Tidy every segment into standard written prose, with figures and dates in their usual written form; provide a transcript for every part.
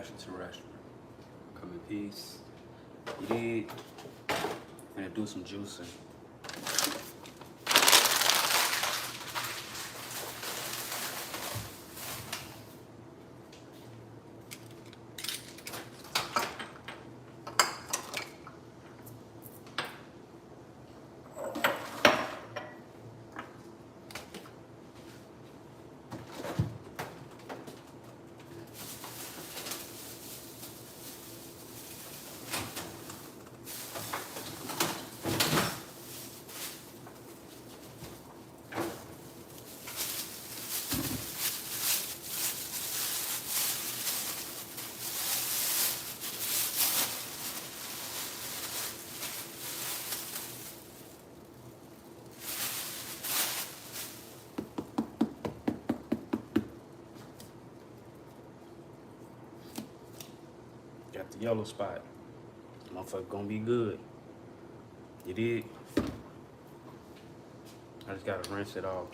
extraterrestrial. Come in peace. You did. Gonna do some juicing. Got the yellow spot. Motherfucker gonna be good. You did. I just gotta rinse it off.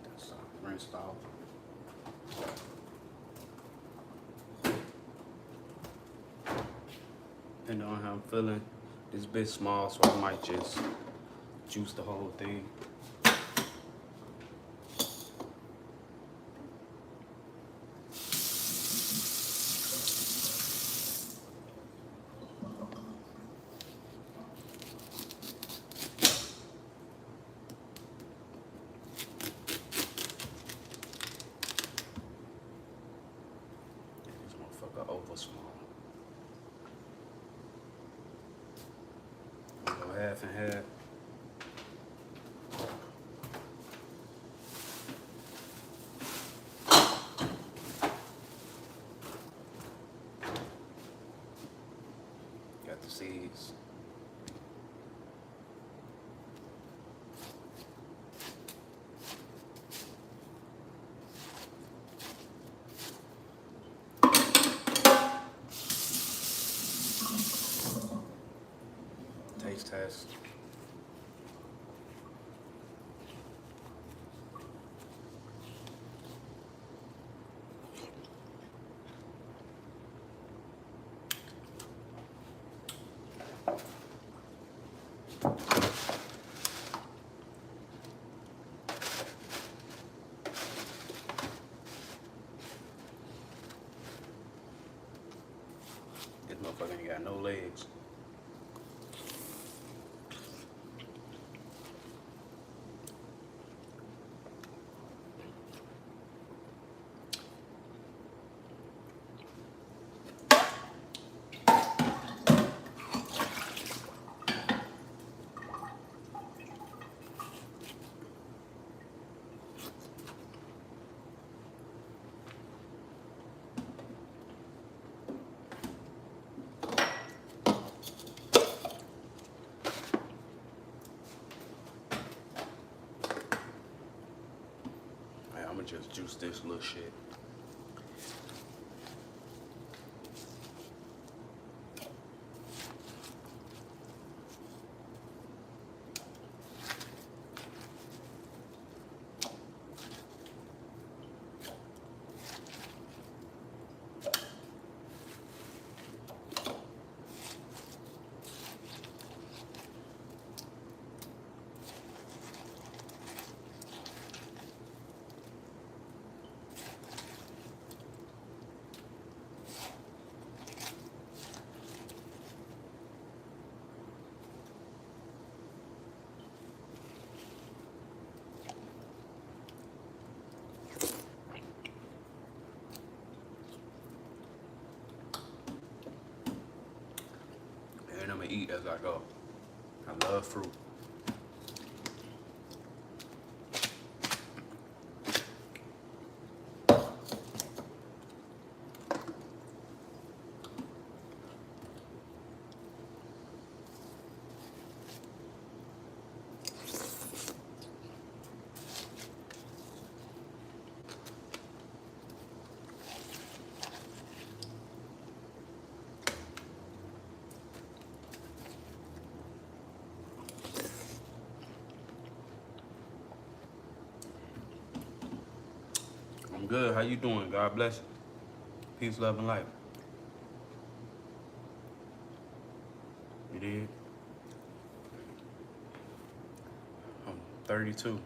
That's rinsed off. Depending on how I'm feeling, this bit small, so I might just juice the whole thing. This motherfucker over small. Go half and half. Got the seeds. Taste test. This motherfucker ain't got no legs. I'ma just juice this little shit. And I'm gonna eat as I go. I love fruit. I'm good. How you doing? God bless you. Peace, love, and life. You did? I'm 32.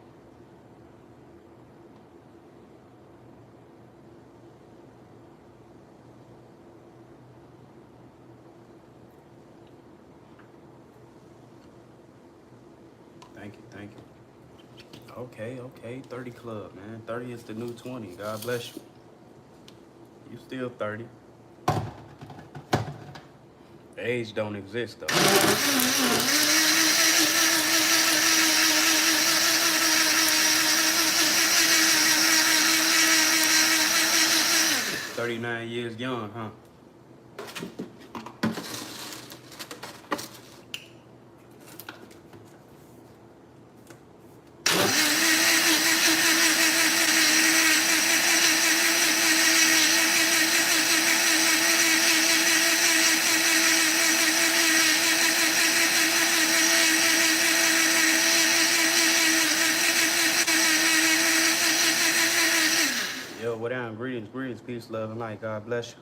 Thank you, thank you. Okay, 30 club, man. 30 is the new 20. God bless you. You still 30. Age don't exist, though. 39 years young, huh? Yo, what down? Greetings, peace, love, and light. God bless you.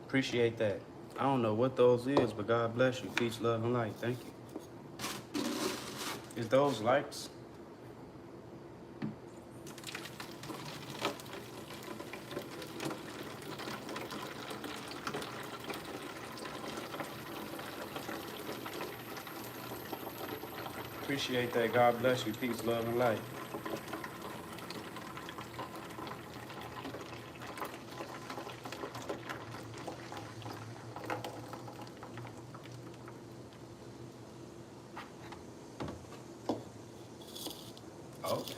Appreciate that. I don't know what those is, but God bless you. Peace, love, and light. Thank you. Is those likes? Appreciate that. God bless you. Peace, love, and light.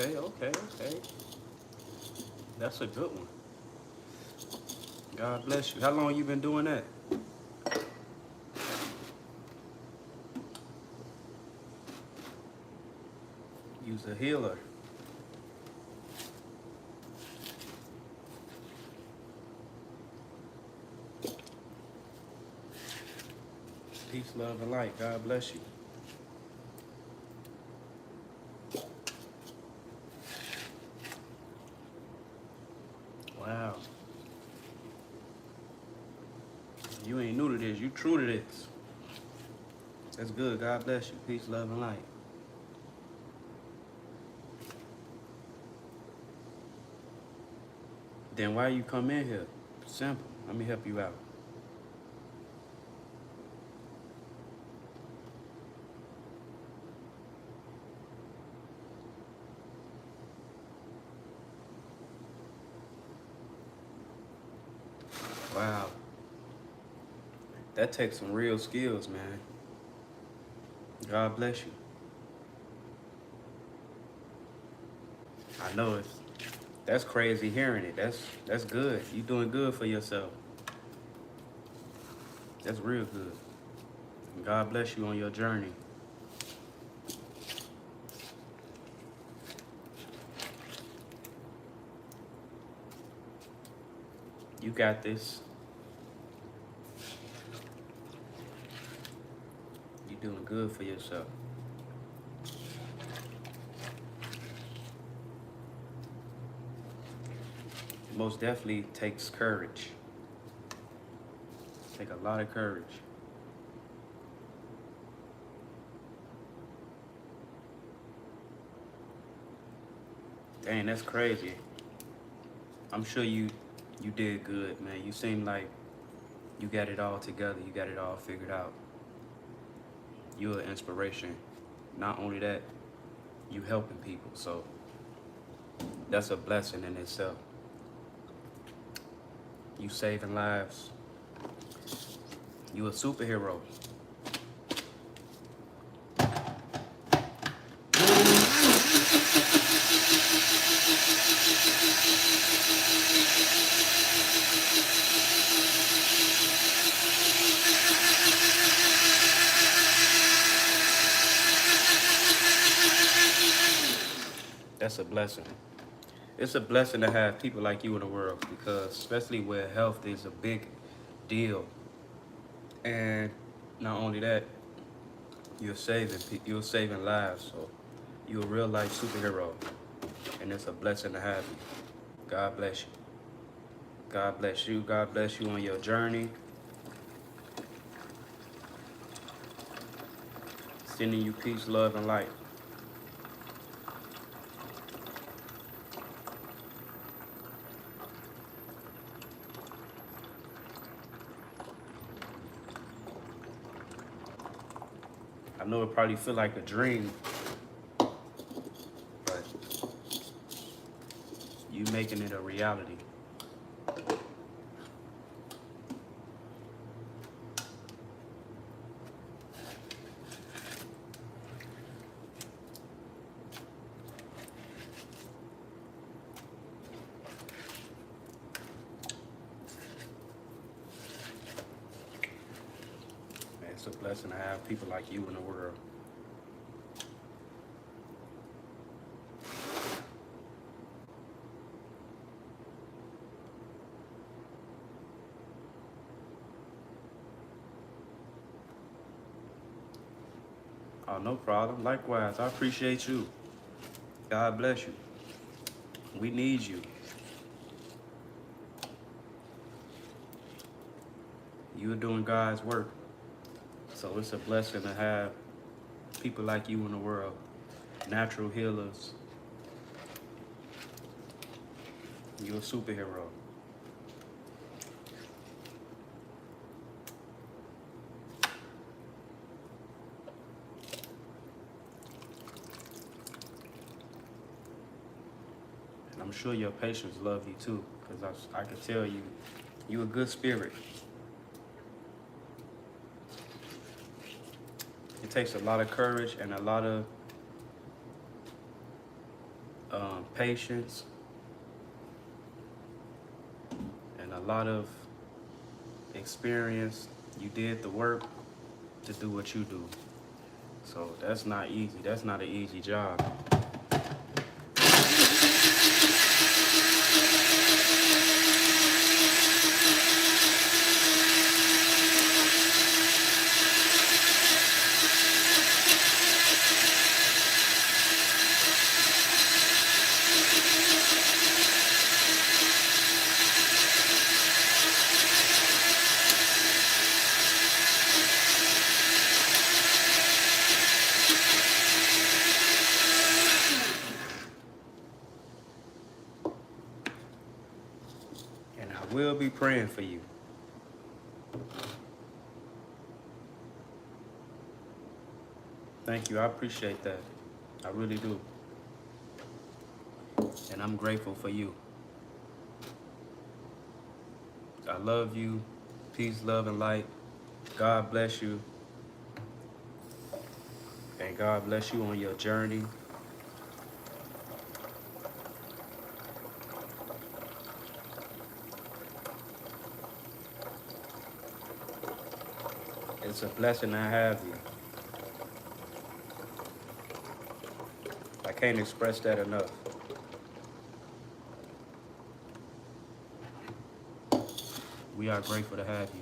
Okay. That's a good one. God bless you. How long you been doing that? You's a healer. Peace, love, and light. God bless you. Wow. You ain't new to this. You true to this. That's good. God bless you. Peace, love, and light. Then why you come in here? Simple. Let me help you out. Wow. That takes some real skills, man. God bless you. I know that's crazy hearing it. That's good. You doing good for yourself. That's real good. God bless you on your journey. You got this. You doing good for yourself. Most definitely takes courage. Take a lot of courage. Dang, that's crazy. I'm sure you did good, man. You seem like you got it all together. You got it all figured out. You're an inspiration. Not only that, you helping people. So that's a blessing in itself. You saving lives. You a superhero. That's a blessing. It's a blessing to have people like you in the world, because especially where health is a big deal. And not only that, you're saving lives. So you're a real life superhero, and it's a blessing to have you. God bless you. God bless you. God bless you on your journey. Sending you peace, love, and light. I know it probably feel like a dream, but you making it a reality. Man, it's a blessing to have people like you in the world. Oh, no problem. Likewise, I appreciate you. God bless you. We need you. You're doing God's work. So it's a blessing to have people like you in the world. Natural healers. You're a superhero. And I'm sure your patients love you too, because I can tell you're a good spirit. It takes a lot of courage and a lot of patience and a lot of experience. You did the work to do what you do. So that's not easy. That's not an easy job. And I will be praying for you. Thank you. I appreciate that. I really do. And I'm grateful for you. I love you. Peace, love, and light. God bless you. And God bless you on your journey. It's a blessing to have you. I can't express that enough. We are grateful to have you.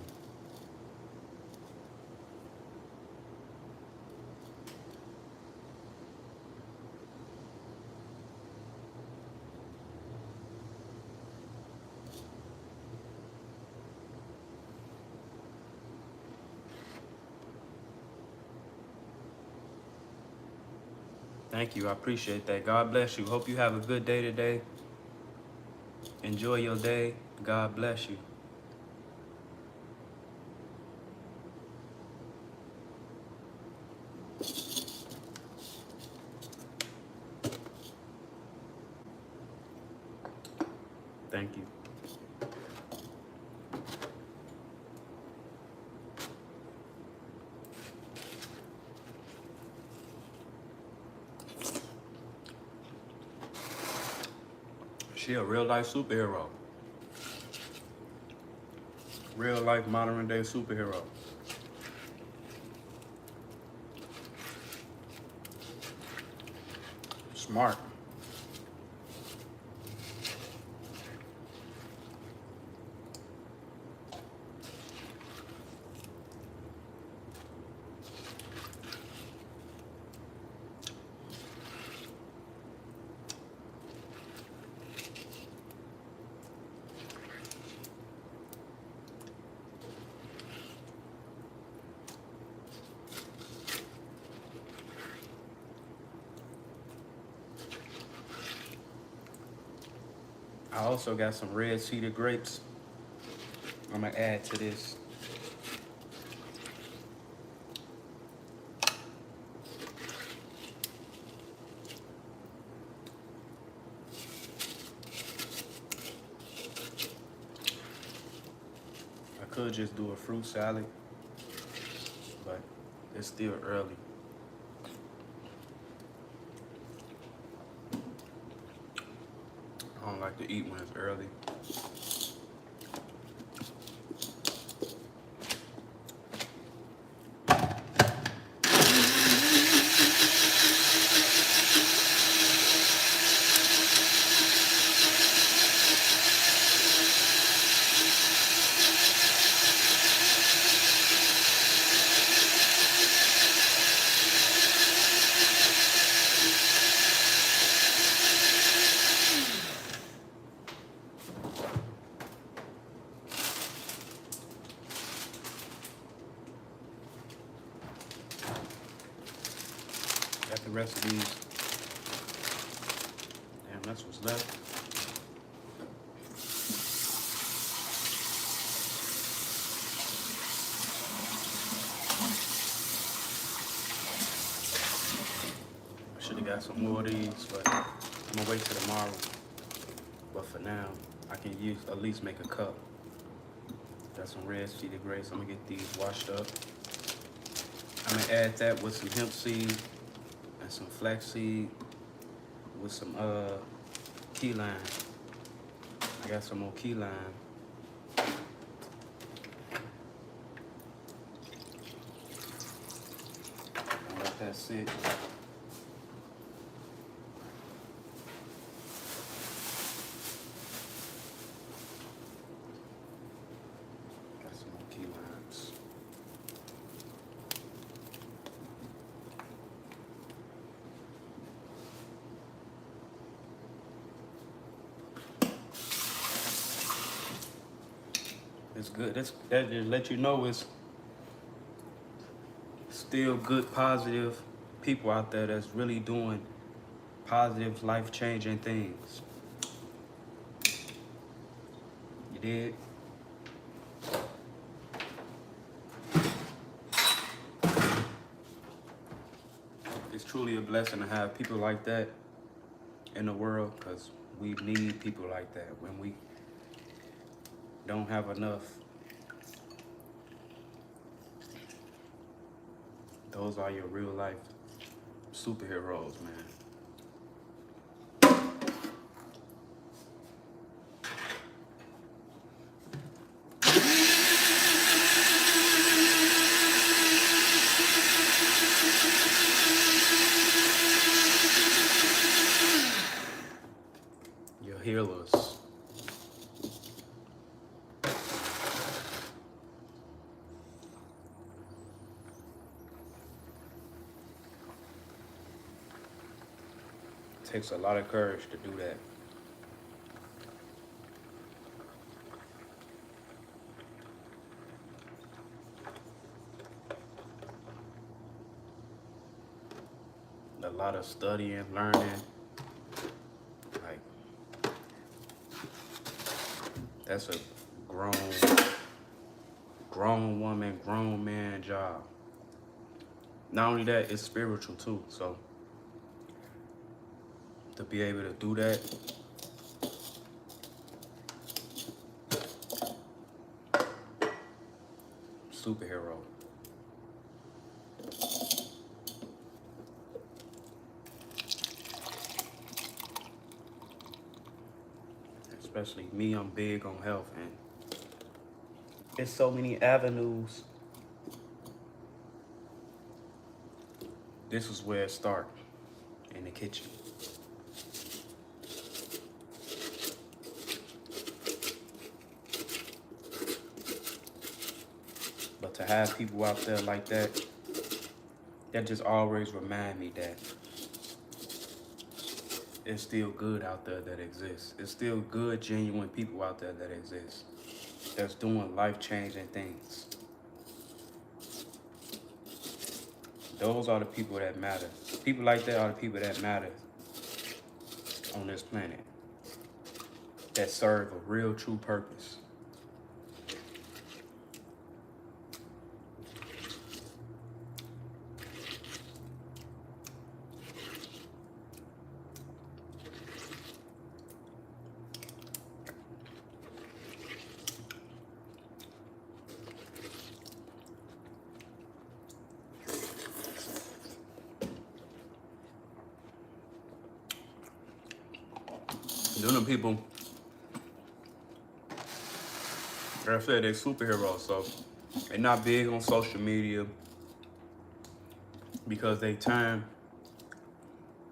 Thank you. I appreciate that. God bless you. Hope you have a good day today. Enjoy your day. God bless you. Thank you. She a real life superhero. Real life modern day superhero. Smart. I also got some red cedar grapes. I'm gonna add to this. I could just do a fruit salad, but it's still early. I don't like to eat when it's early. Got the rest of these. Damn, that's what's left. I should have got some more of these, but I'm gonna wait till tomorrow. But for now, I can use at least make a cup. Got some red cedar grapes. I'm gonna get these washed up. I'm gonna add that with some hemp seed and some flax seed with some key lime. I got some more key lime. I'll let that sit. Got some more key limes. It's good. That just let you know it's still good, positive people out there that's really doing positive, life-changing things. You did? It's truly a blessing to have people like that in the world, because we need people like that when we don't have enough. Those are your real life superheroes, man. Your healers. It takes a lot of courage to do that. A lot of studying, learning. Like, that's a grown woman, grown man job. Not only that, it's spiritual too. So to be able to do that, superhero. Especially me, I'm big on health, and there's so many avenues. This is where it starts, in the kitchen. But to have people out there like that, that just always remind me that it's still good out there that exists. It's still good, genuine people out there that exist, that's doing life-changing things. Those are the people that matter. People like that are the people that matter on this planet. that serve a real true purpose. You know, people, like I said, they're superheroes, so they're not big on social media because they time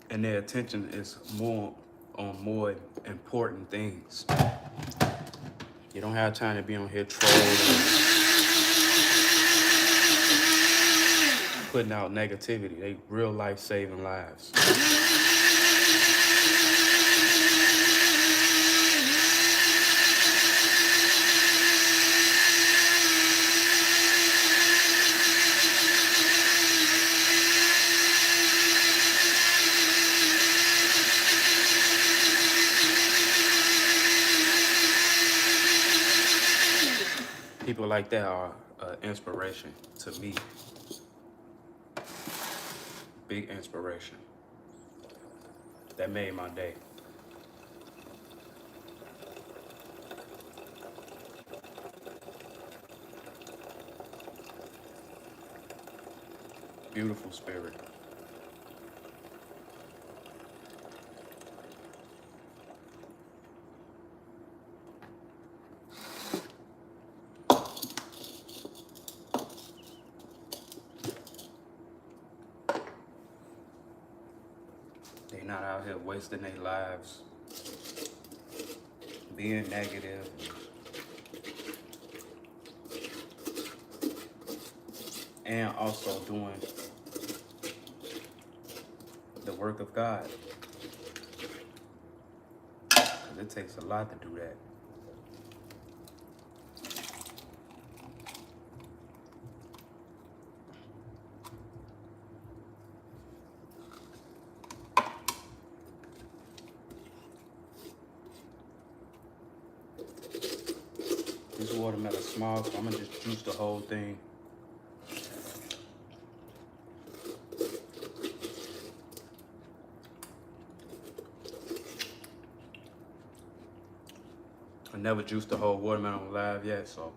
and their attention is more on more important things. You don't have time to be on here trolling, putting out negativity. They real life saving lives. People like that are inspiration to me. Big inspiration. That made my day. Beautiful spirit. They not out here wasting their lives, being negative, and also doing the work of God. Because it takes a lot to do that. This watermelon small, so I'm gonna just juice the whole thing. I never juiced the whole watermelon live yet, so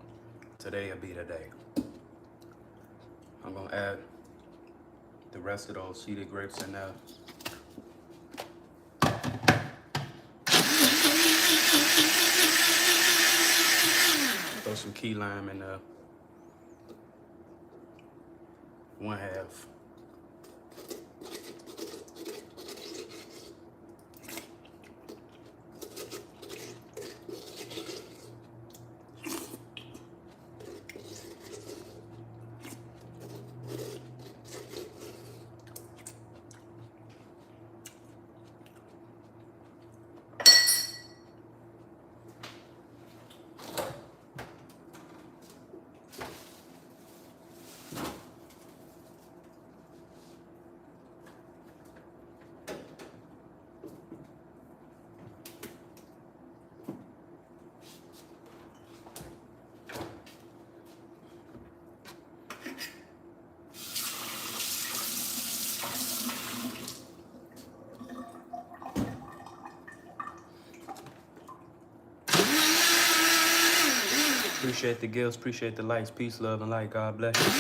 today will be the day. I'm gonna add the rest of those seeded grapes in there. Throw some key lime in there. 1/2. Appreciate the gifts, appreciate the likes. Peace, love, and light. God bless you.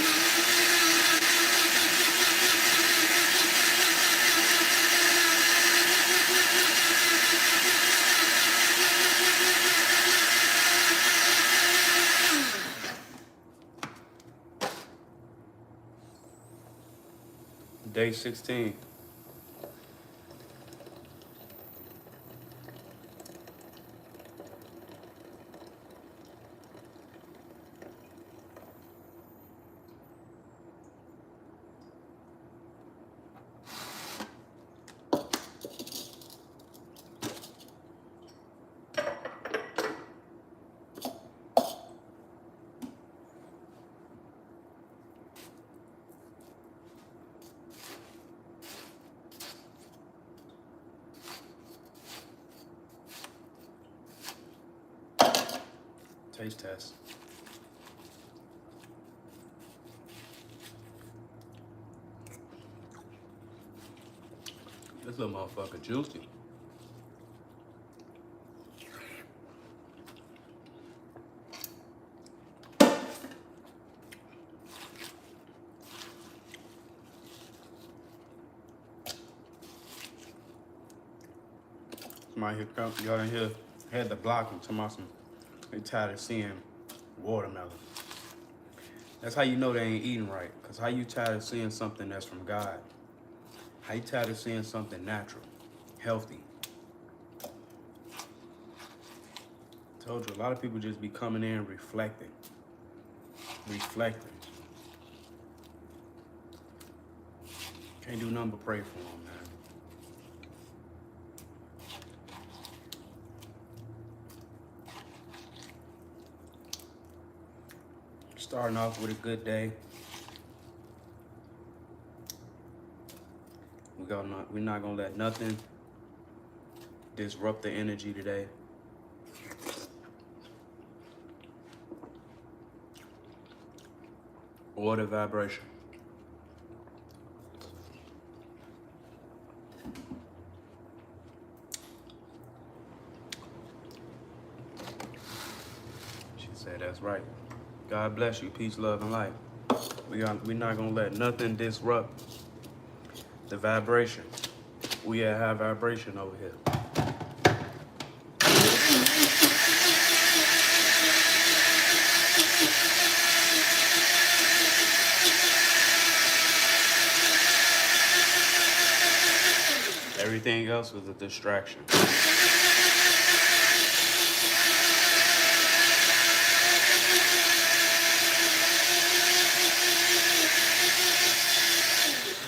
Day 16. Taste test. This little motherfucker juicy. Somebody here come, y'all in here had the block and talking about some, they tired of seeing watermelon. That's how you know they ain't eating right. Cause how you tired of seeing something that's from God? How you tired of seeing something natural, healthy? Told you, a lot of people just be coming in reflecting. Can't do nothing but pray for them, man. Starting off with a good day. We're not gonna let nothing disrupt the energy today. Or the vibration. She said that's right. God bless you. Peace, love, and light. We're not gonna let nothing disrupt the vibration. We at high vibration over here. Everything else was a distraction.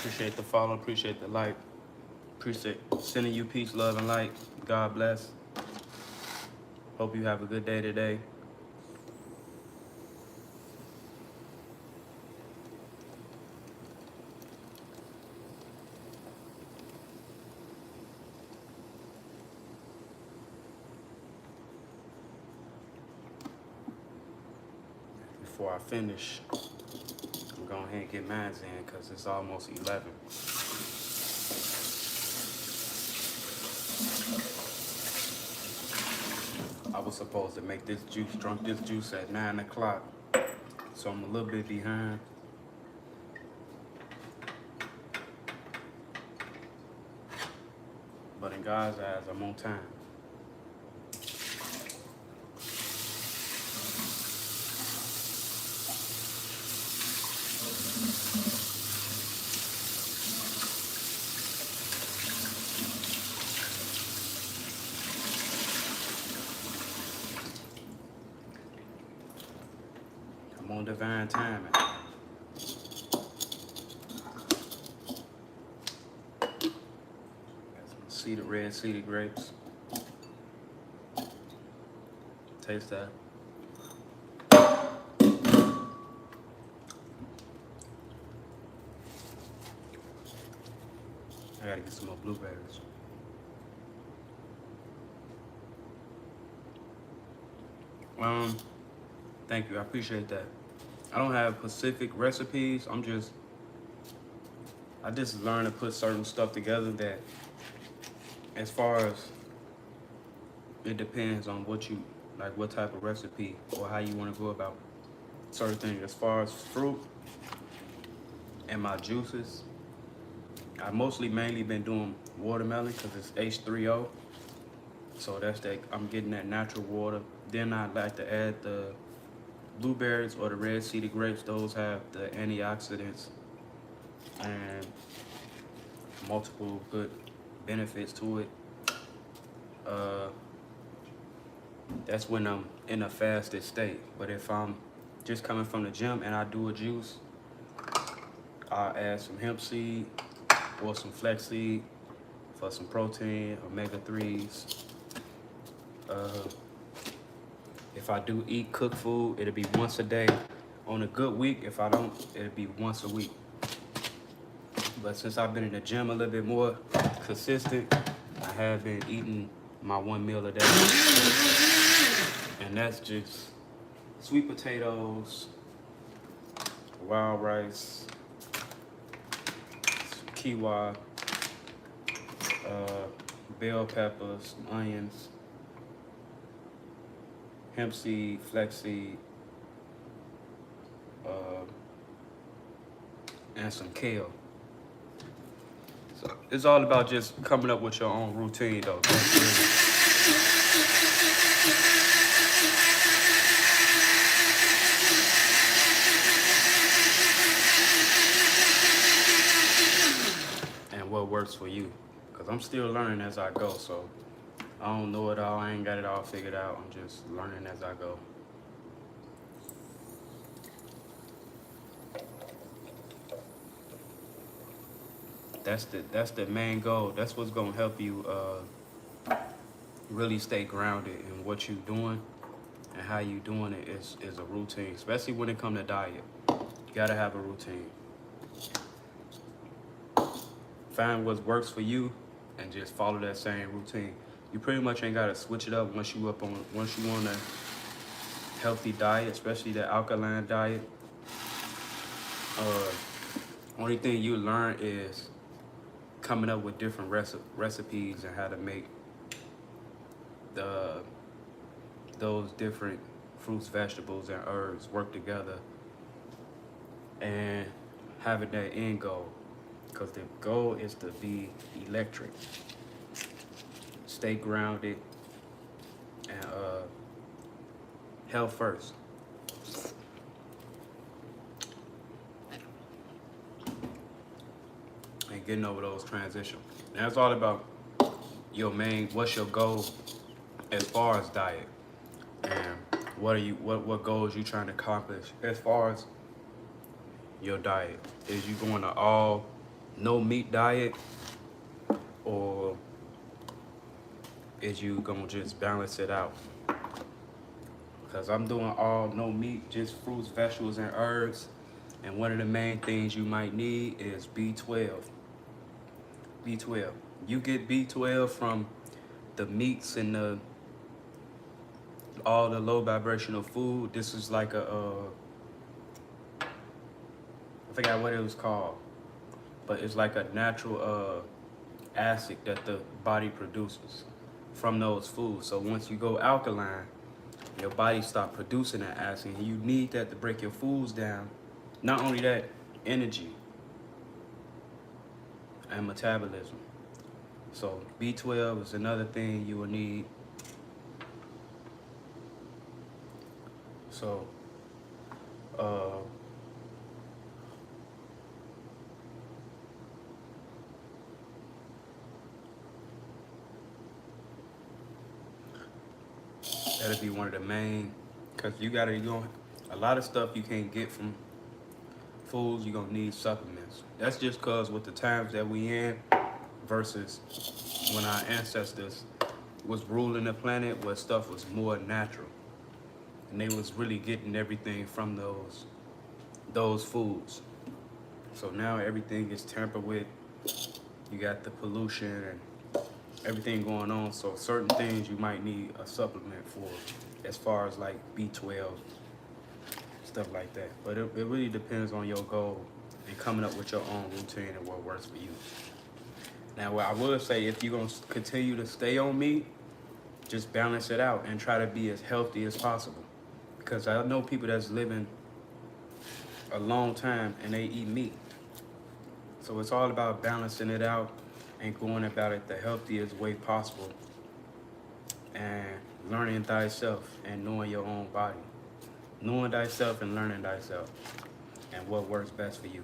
Appreciate the follow, appreciate the like, appreciate sending you peace, love, and light. God bless. Hope you have a good day today. Before I finish, I'm going ahead and get mine in because it's almost 11. I was supposed to make this juice, drunk this juice at 9 o'clock, so I'm a little bit behind. But in God's eyes, I'm on time. I'm on divine timing. Got some red seeded grapes. Taste that. I gotta get some more blueberries. Thank you, I appreciate that. I don't have specific recipes. I just learned to put certain stuff together that, as far as, it depends on what you, like what type of recipe or how you want to go about certain things. As far as fruit and my juices, I mainly been doing watermelon because it's H3O. So that's that, I'm getting that natural water. Then I like to add the blueberries or the red seeded grapes. Those have the antioxidants and multiple good benefits to it. That's when I'm in a fasted state. But if I'm just coming from the gym and I do a juice, I'll add some hemp seed or some flaxseed for some protein, omega-3s. If I do eat cooked food, it'll be once a day. On a good week, if I don't, it'll be once a week. But since I've been in the gym a little bit more consistent, I have been eating my one meal a day. And that's just sweet potatoes, wild rice, quinoa, bell peppers, onions, hemp seed, flax seed, uh, and some kale. So it's all about just coming up with your own routine, though. And what works for you. Because I'm still learning as I go, so I don't know it all. I ain't got it all figured out. I'm just learning as I go. That's the main goal. That's what's gonna help you really stay grounded in what you're doing and how you doing it is a routine, especially when it comes to diet. You gotta have a routine. Find what works for you and just follow that same routine. You pretty much ain't gotta switch it up once you on a healthy diet, especially the alkaline diet. Only thing you learn is coming up with different recipes and how to make those different fruits, vegetables, and herbs work together, and having that end goal. Because the goal is to be electric, stay grounded, and health first. And getting over those transitions. And that's all about what's your goal as far as diet, and what goals you trying to accomplish as far as your diet. Is you going to all no meat diet, or is you gonna just balance it out? Because I'm doing all no meat, just fruits, vegetables, and herbs. And one of the main things you might need is B12. B12. You get B12 from the meats and all the low vibrational food. This is like I forgot what it was called, but it's like a natural acid that the body produces from those foods. So once you go alkaline, your body stop producing that acid, and you need that to break your foods down. Not only that, energy and metabolism. So B12 is another thing you will need. So that'll be one of the main, because you a lot of stuff you can't get from foods. You're gonna need supplements. That's just because with the times that we in versus when our ancestors was ruling the planet, where stuff was more natural, and they was really getting everything from those foods. So now everything is tampered with. You got the pollution and everything going on. So certain things you might need a supplement for, as far as like B12, stuff like that. But it really depends on your goal and coming up with your own routine and what works for you. Now, what I would say, if you're gonna continue to stay on meat, just balance it out and try to be as healthy as possible. Because I know people that's living a long time and they eat meat. So it's all about balancing it out and going about it the healthiest way possible, and learning thyself and knowing your own body. Knowing thyself and learning thyself and what works best for you.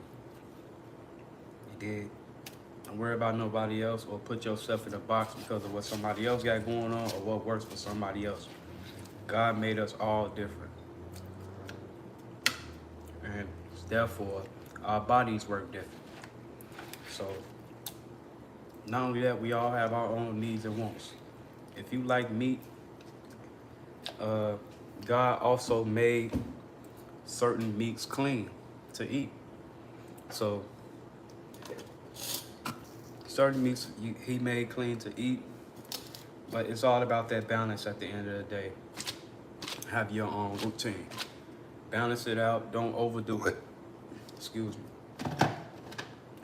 You did. Don't worry about nobody else or put yourself in a box because of what somebody else got going on or what works for somebody else. God made us all different. And therefore, our bodies work different. So, not only that, we all have our own needs and wants. If you like meat, God also made certain meats clean to eat. So, certain meats he made clean to eat, but it's all about that balance at the end of the day. Have your own routine. Balance it out. Don't overdo it. Excuse me.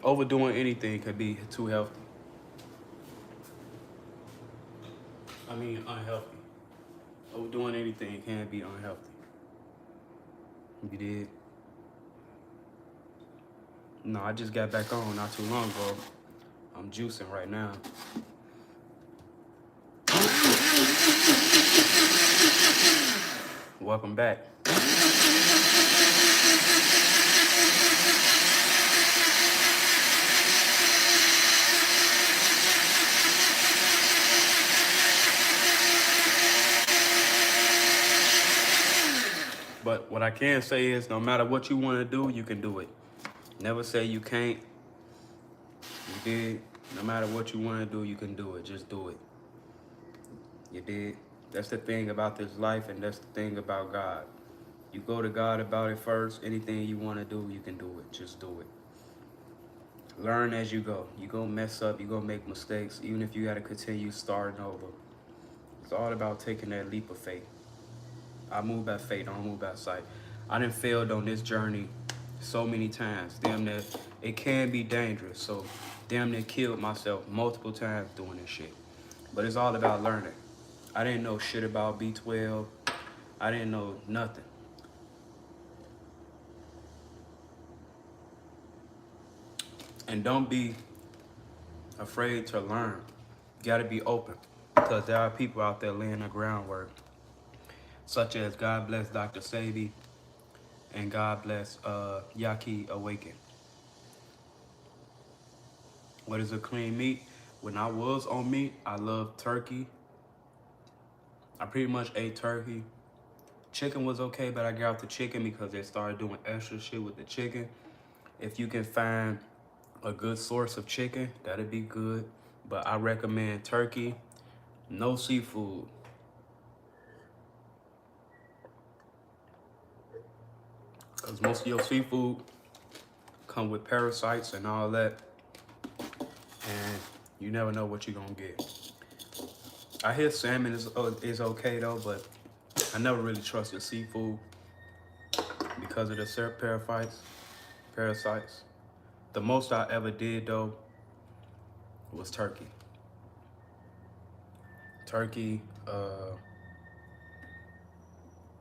Overdoing anything could be too healthy. I mean, unhealthy. Overdoing anything can be unhealthy. You did? No, I just got back on not too long ago. I'm juicing right now. Welcome back. But what I can say is no matter what you want to do, you can do it. Never say you can't. You did. No matter what you want to do, you can do it. Just do it. You did. That's the thing about this life, and that's the thing about God. You go to God about it first. Anything you want to do, you can do it. Just do it. Learn as you go. You're going to mess up. You're going to make mistakes. Even if you got to continue starting over. It's all about taking that leap of faith. I move by faith. I don't move by sight. I done failed on this journey so many times. Damn near, it can be dangerous. So damn near killed myself multiple times doing this shit. But it's all about learning. I didn't know shit about B12. I didn't know nothing. And don't be afraid to learn. You gotta be open, because there are people out there laying the groundwork, such as God bless Dr. Sebi and God bless Yaki Awaken. What is a clean meat? When I was on meat, I loved turkey. I pretty much ate turkey. Chicken was okay, but I got off the chicken because they started doing extra shit with the chicken. If you can find a good source of chicken, that'd be good. But I recommend turkey, no seafood. Because most of your seafood come with parasites and all that. And you never know what you're gonna get. I hear salmon is okay though, but I never really trusted seafood because of the parasites. The most I ever did though was turkey. Turkey,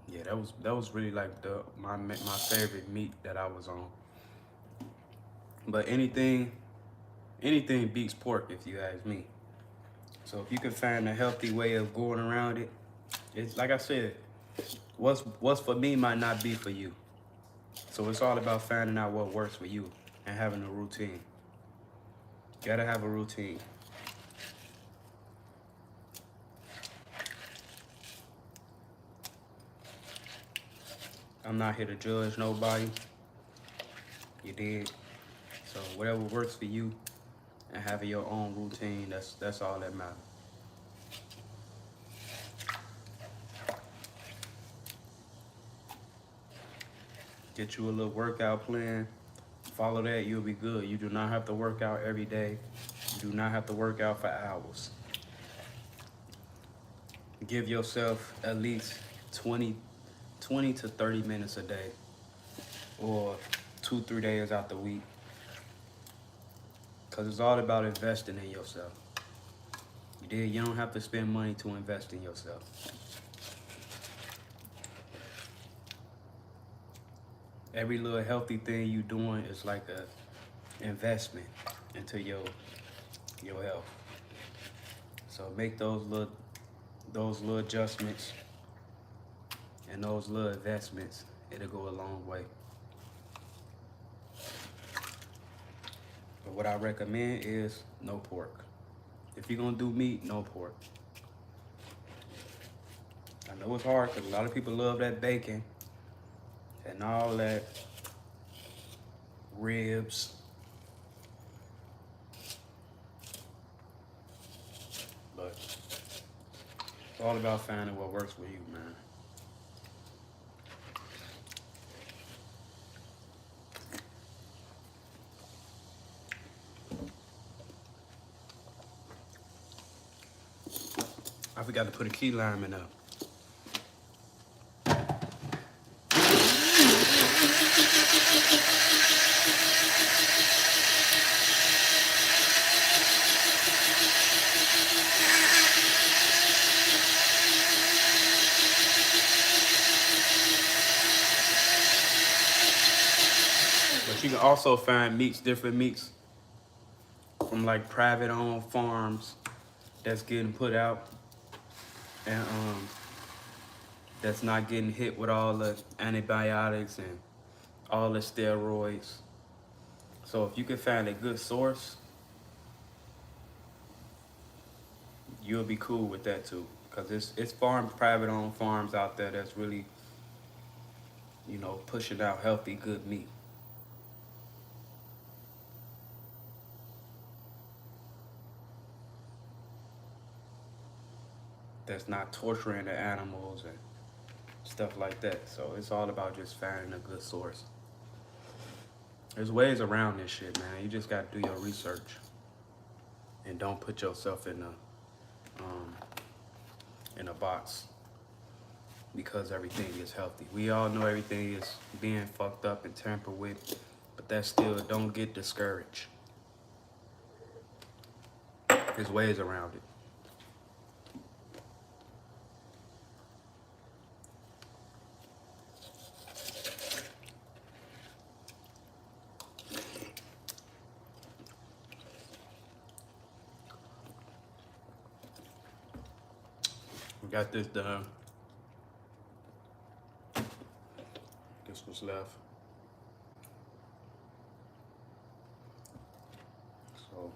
yeah, that was really like my favorite meat that I was on. But anything beats pork if you ask me. So if you can find a healthy way of going around it, it's like I said, what's for me might not be for you. So it's all about finding out what works for you and having a routine. Gotta have a routine. I'm not here to judge nobody. You did. So whatever works for you and having your own routine, that's all that matters. Get you a little workout plan. Follow that, you'll be good. You do not have to work out every day. You do not have to work out for hours. Give yourself at least 20 to 30 minutes a day, or 2-3 days out the week. Because it's all about investing in yourself. You did. You don't have to spend money to invest in yourself. Every little healthy thing you doing is like a investment into your health. So make those little adjustments and those little investments. It'll go a long way. But what I recommend is no pork. If you're gonna do meat, no pork. I know it's hard because a lot of people love that bacon and all that ribs. But it's all about finding what works for you, man. I forgot to put a key lime in there. also find meats, different meats from like private owned farms that's getting put out, and that's not getting hit with all the antibiotics and all the steroids. So if you can find a good source, you'll be cool with that too. Because it's private owned farms out there that's really, you know, pushing out healthy, good meat. That's not torturing the animals and stuff like that. So it's all about just finding a good source. There's ways around this shit, man. You just gotta do your research and don't put yourself in a box because everything is healthy. We all know everything is being fucked up and tampered with, but that still don't get discouraged. There's ways around it. We got this done. Guess what's left. So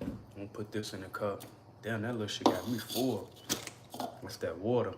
I'm gonna put this in a cup. Damn, that little shit got me full. What's that water?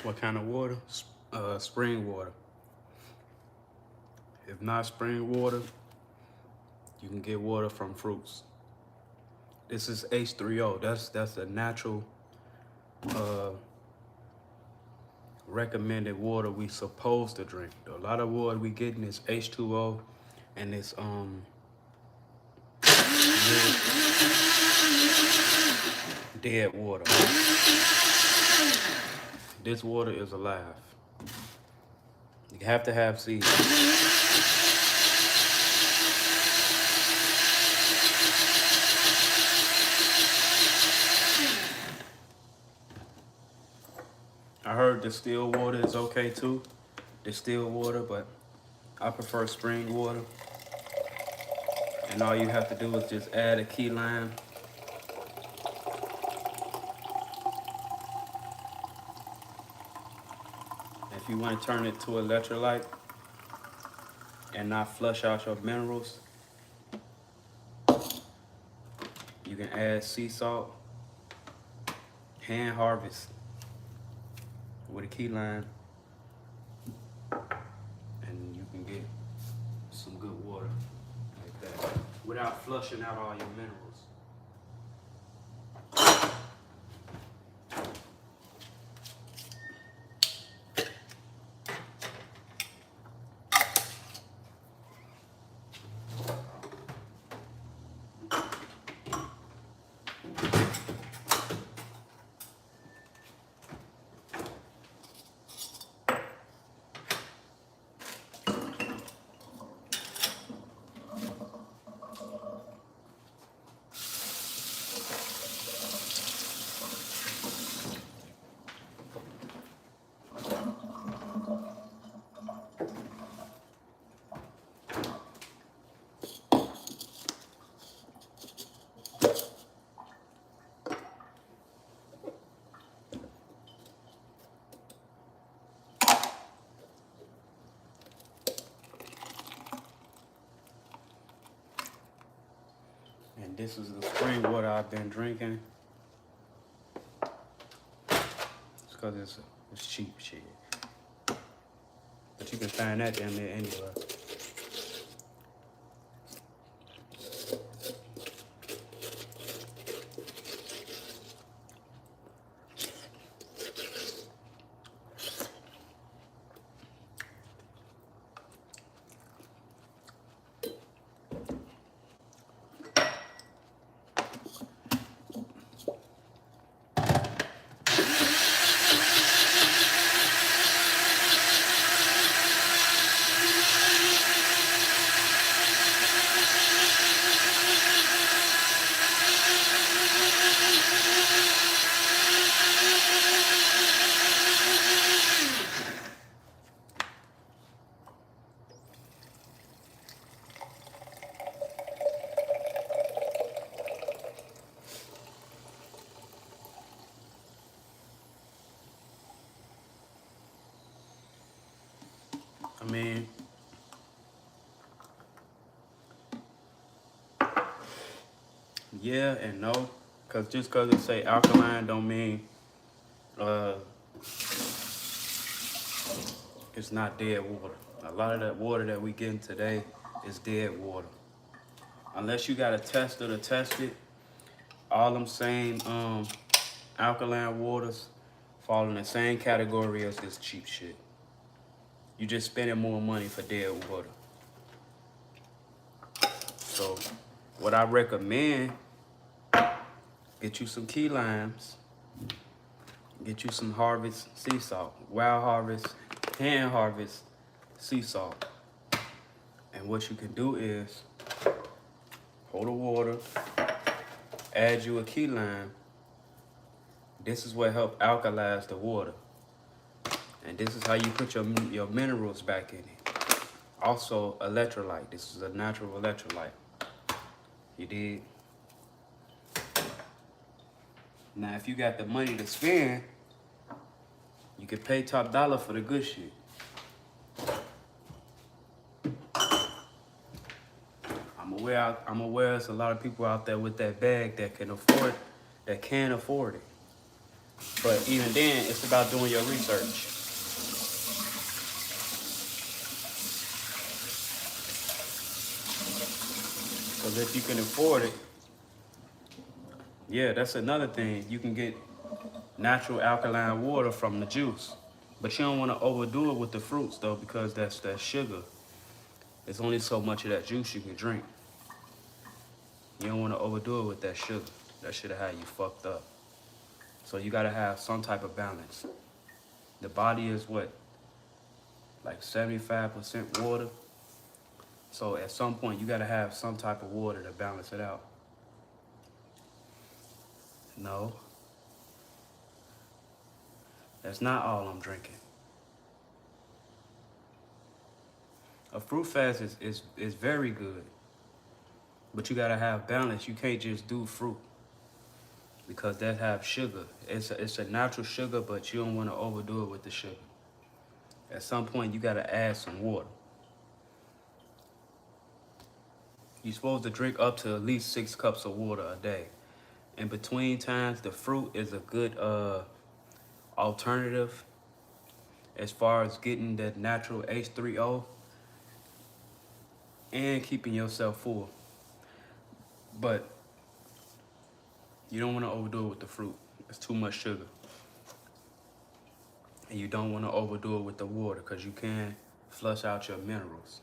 What kind of water? Spring water. If not spring water, you can get water from fruits. This is H3O. That's a natural recommended water we supposed to drink. A lot of water we getting is H2O and it's dead water. This water is alive. You have to have seeds. I heard distilled water is okay too. Distilled water, but I prefer spring water. And all you have to do is just add a key lime. If you want to turn it to electrolyte and not flush out your minerals, you can add sea salt, hand harvest with a key lime, and you can get some good water like that without flushing out all your minerals. This is the spring water I've been drinking. It's because it's cheap shit. But you can find that damn near anywhere. I mean, yeah and no. Cause just cause it say alkaline don't mean it's not dead water. A lot of that water that we getting today is dead water. Unless you got a tester to test it, all them same alkaline waters fall in the same category as this cheap shit. You just spending more money for dead water. So what I recommend, get you some key limes, get you some Harvest sea salt, Wild Harvest, Hand Harvest sea salt. And what you can do is hold the water, add you a key lime. This is what helps alkalize the water. And this is how you put your minerals back in it. Also, electrolyte. This is a natural electrolyte. You dig? Now, if you got the money to spend, you can pay top dollar for the good shit. I'm aware there's a lot of people out there with that bag that can afford it. But even then, it's about doing your research. Because if you can afford it, yeah, that's another thing. You can get natural alkaline water from the juice. But you don't want to overdo it with the fruits, though, because that's that sugar. There's only so much of that juice you can drink. You don't want to overdo it with that sugar. That should have had you fucked up. So you got to have some type of balance. The body is what? Like 75% water. So at some point, you got to have some type of water to balance it out. No. That's not all I'm drinking. A fruit fast is very good. But you got to have balance. You can't just do fruit. Because that have sugar. It's a natural sugar, but you don't want to overdo it with the sugar. At some point, you got to add some water. You're supposed to drink up to at least 6 cups of water a day. In between times, the fruit is a good alternative as far as getting that natural H3O and keeping yourself full. But you don't want to overdo it with the fruit. It's too much sugar. And you don't want to overdo it with the water because you can flush out your minerals.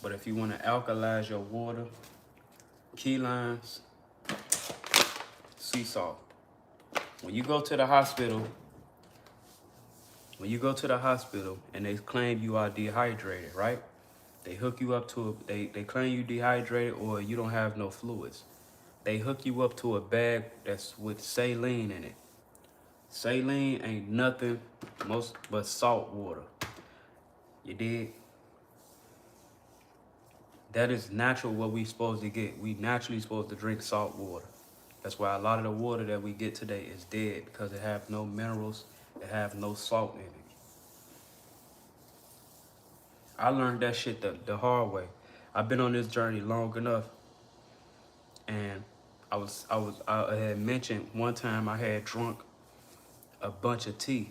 But if you want to alkalize your water, key limes, sea salt. When you go to the hospital and they claim you are dehydrated, right? They hook you up to they claim you dehydrated or you don't have no fluids. They hook you up to a bag that's with saline in it. Saline ain't nothing but salt water. You dig? That is natural what we supposed to get. We naturally supposed to drink salt water. That's why a lot of the water that we get today is dead because it have no minerals, it have no salt in it. I learned that shit the hard way. I've been on this journey long enough, and I had mentioned one time I had drunk a bunch of tea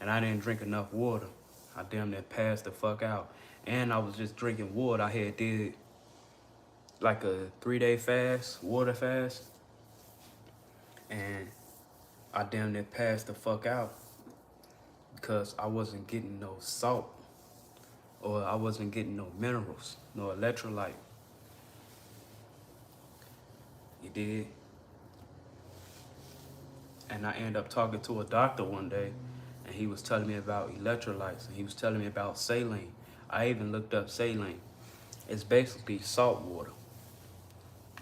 and I didn't drink enough water. I damn near passed the fuck out. And I was just drinking water. I had did like a 3-day fast, water fast. And I damn near passed the fuck out because I wasn't getting no salt or I wasn't getting no minerals, no electrolyte. You did? And I ended up talking to a doctor one day and he was telling me about electrolytes and he was telling me about saline. I even looked up saline. It's basically salt water.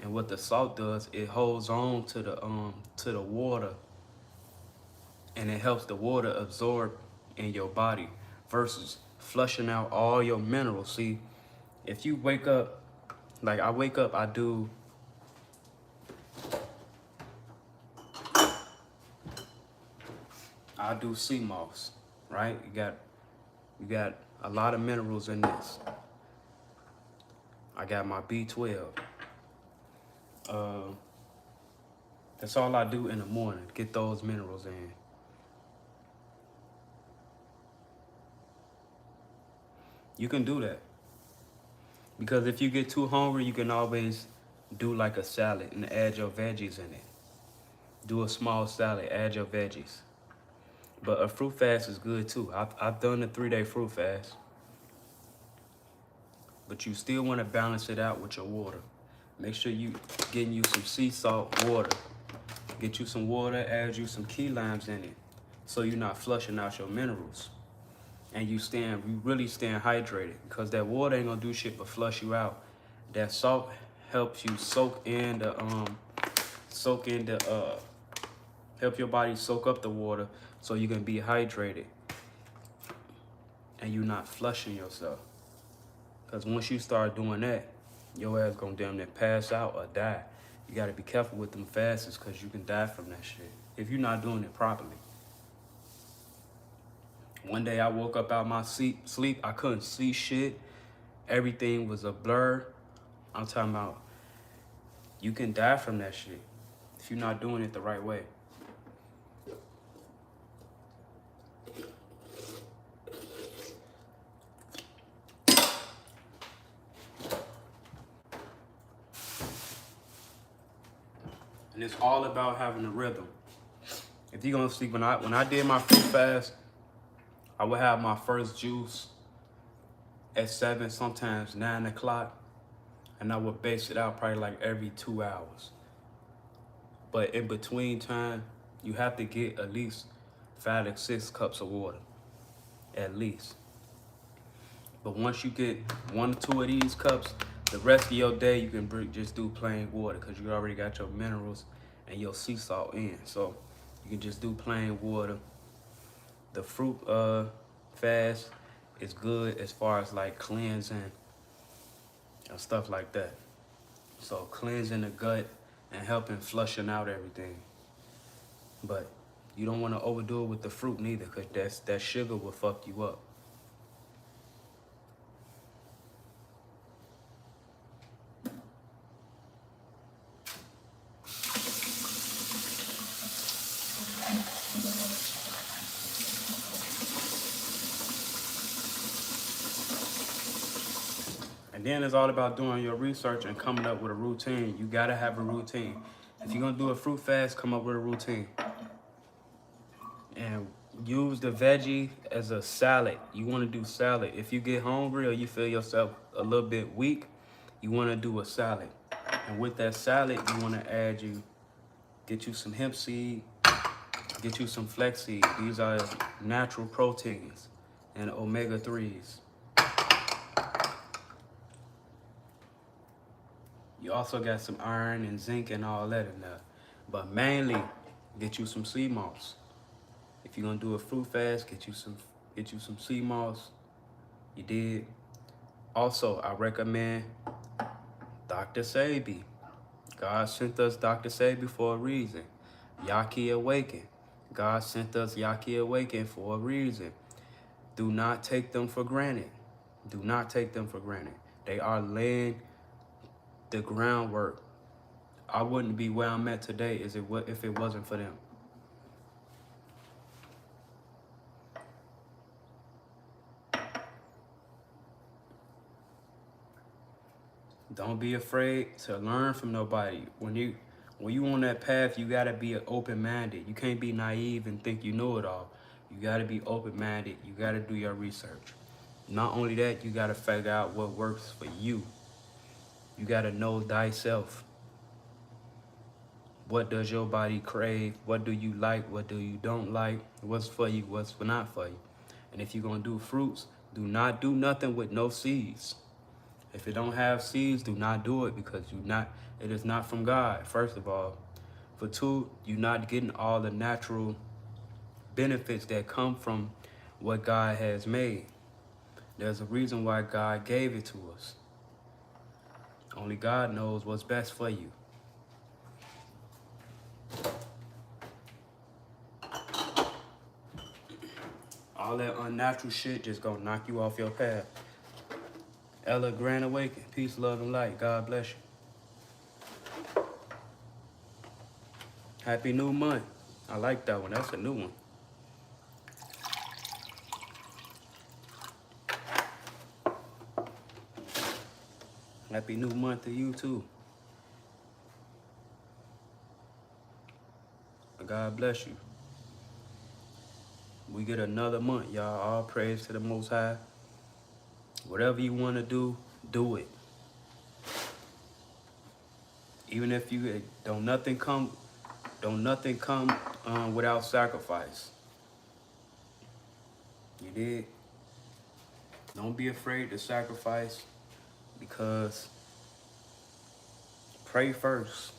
And what the salt does, it holds on to the water and it helps the water absorb in your body versus flushing out all your minerals. See, if you wake up, like I wake up, I do sea moss, right? You got a lot of minerals in this. I got my B12. That's all I do in the morning, get those minerals in. You can do that. Because if you get too hungry, you can always do like a salad and add your veggies in it. Do a small salad, add your veggies. But a fruit fast is good too. I've done a 3-day fruit fast. But you still want to balance it out with your water. Make sure you getting you some sea salt water. Get you some water, add you some key limes in it. So you're not flushing out your minerals. And you really staying hydrated. Because that water ain't gonna do shit but flush you out. That salt helps you help your body soak up the water so you can be hydrated. And you're not flushing yourself. Because once you start doing that, your ass gonna damn near pass out or die. You gotta be careful with them fasts because you can die from that shit if you're not doing it properly. One day I woke up out my sleep, I couldn't see shit. Everything was a blur. I'm talking about you can die from that shit if you're not doing it the right way. And it's all about having a rhythm. If you're gonna sleep, when I did my fruit fast, I would have my first juice at 7, sometimes 9 o'clock, and I would base it out probably like every 2 hours. But in between time, you have to get at least 5 to 6 cups of water, at least. But once you get 1 or 2 of these cups, the rest of your day you can just do plain water because you already got your minerals and your sea salt in. So you can just do plain water. The fruit fast is good as far as like cleansing and stuff like that. So cleansing the gut and helping flushing out everything. But you don't want to overdo it with the fruit neither because that sugar will fuck you up. And then it's all about doing your research and coming up with a routine. You gotta have a routine. If you're gonna do a fruit fast, come up with a routine. And use the veggie as a salad. You wanna do salad. If you get hungry or you feel yourself a little bit weak, you wanna do a salad. And with that salad, you wanna get you some hemp seed, get you some flaxseed. These are natural proteins and omega-3s. You also got some iron and zinc and all that in there. But mainly, get you some sea moss. If you're gonna do a fruit fast, get you some sea moss. You did. Also, I recommend Dr. Sebi. God sent us Dr. Sebi for a reason. Yaki Awaken. God sent us Yaki Awaken for a reason. Do not take them for granted. Do not take them for granted. They are laying the groundwork I wouldn't be where I'm at today if it wasn't for them. Don't be afraid to learn from nobody. When you on that path, you gotta be open-minded. You can't be naive and think you know it all. You gotta be open-minded. You gotta do your research. Not only that, you gotta figure out what works for you. You gotta know thyself. What does your body crave? What do you like? What do you don't like? What's for you? What's not for you? And if you're gonna do fruits, do not do nothing with no seeds. If it don't have seeds, do not do it because it is not from God, first of all. For two, you're not getting all the natural benefits that come from what God has made. There's a reason why God gave it to us. Only God knows what's best for you. All that unnatural shit just gonna knock you off your path. Ella Grand Awaken. Peace, love, and light. God bless you. Happy new month. I like that one. That's a new one. Happy new month to you too. God bless you. We get another month, y'all. All praise to the Most High. Whatever you want to do it. Even if you don't nothing come without sacrifice. You did. Don't be afraid to sacrifice, because pray first.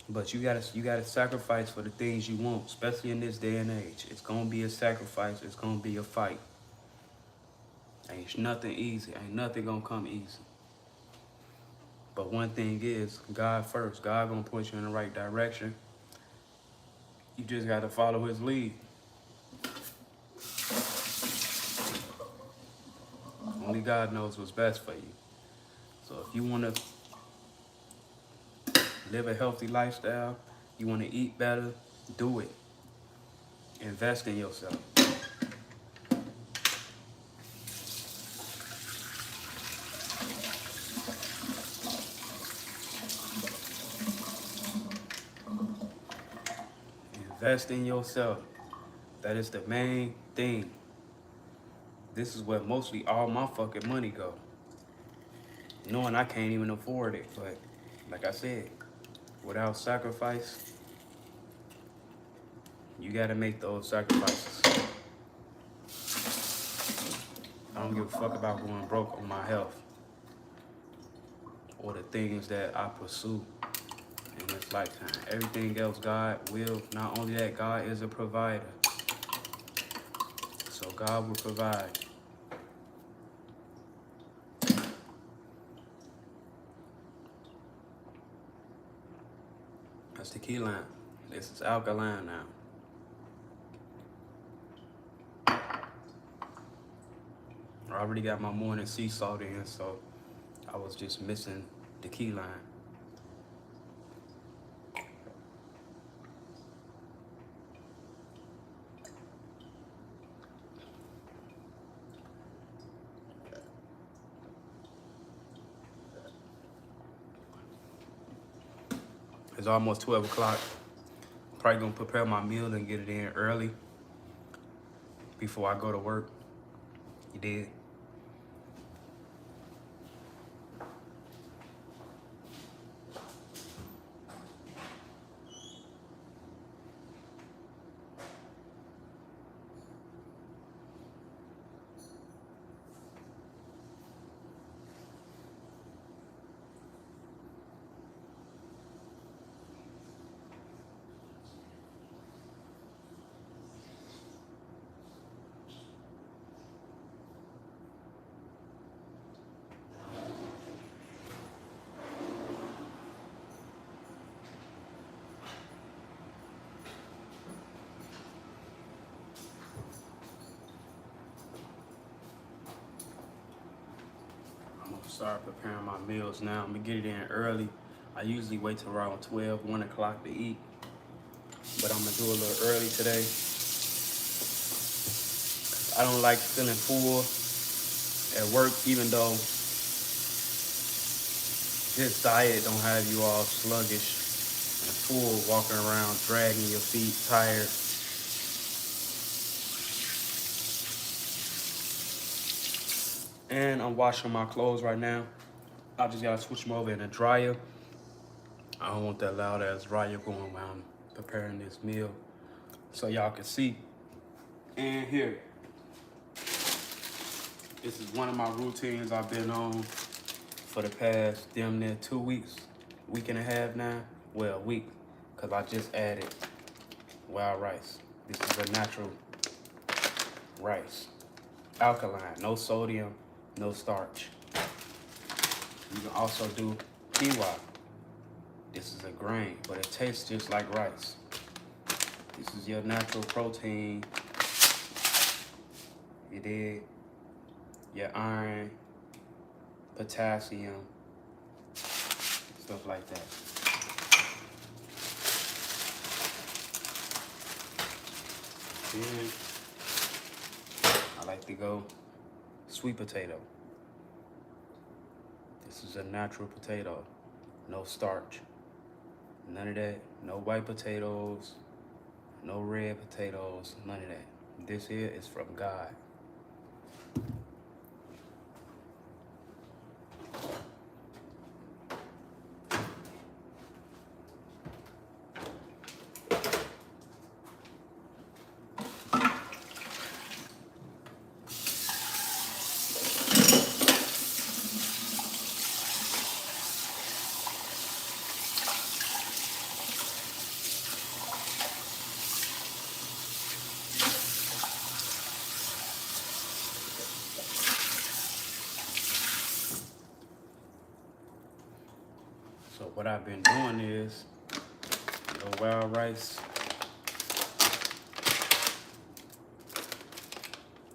But you gotta sacrifice for the things you want, especially in this day and age. It's gonna be a sacrifice. It's gonna be a fight. Ain't nothing easy. Ain't nothing gonna come easy. But one thing is, God first. God gonna point you in the right direction. You just gotta follow his lead. Only God knows what's best for you. So if you wanna live a healthy lifestyle, you wanna eat better, do it. Invest in yourself. Invest in yourself. That is the main thing. This is where mostly all my fucking money go. Knowing I can't even afford it, but like I said, without sacrifice, you gotta make those sacrifices. I don't give a fuck about going broke on my health or the things that I pursue in this lifetime. Everything else, God will. Not only that, God is a provider. So God will provide. That's the key line. This is alkaline now. I already got my morning sea salt in, so I was just missing the key line. It's almost 12 o'clock. Probably gonna prepare my meal and get it in early before I go to work. You did? I'm gonna start preparing my meals now. I'm gonna get it in early. I usually wait till around 12, 1 o'clock to eat, but I'm gonna do a little early today. I don't like feeling full at work, even though this diet don't have you all sluggish and full, walking around, dragging your feet, tired. And I'm washing my clothes right now. I just gotta switch them over in the dryer. I don't want that loud ass dryer going while I'm preparing this meal, so y'all can see. And here, this is one of my routines I've been on for the past damn near 2 weeks, week and a half now. Well, a week, because I just added wild rice. This is a natural rice. Alkaline, no sodium, no starch. You can also do quinoa. This is a grain, but it tastes just like rice. This is your natural protein. You dig? Your iron, potassium, stuff like that. Then I like to go sweet potato. This is a natural potato, no starch, none of that. No white potatoes, no red potatoes, none of that. This here is from God. So what I've been doing is the wild rice,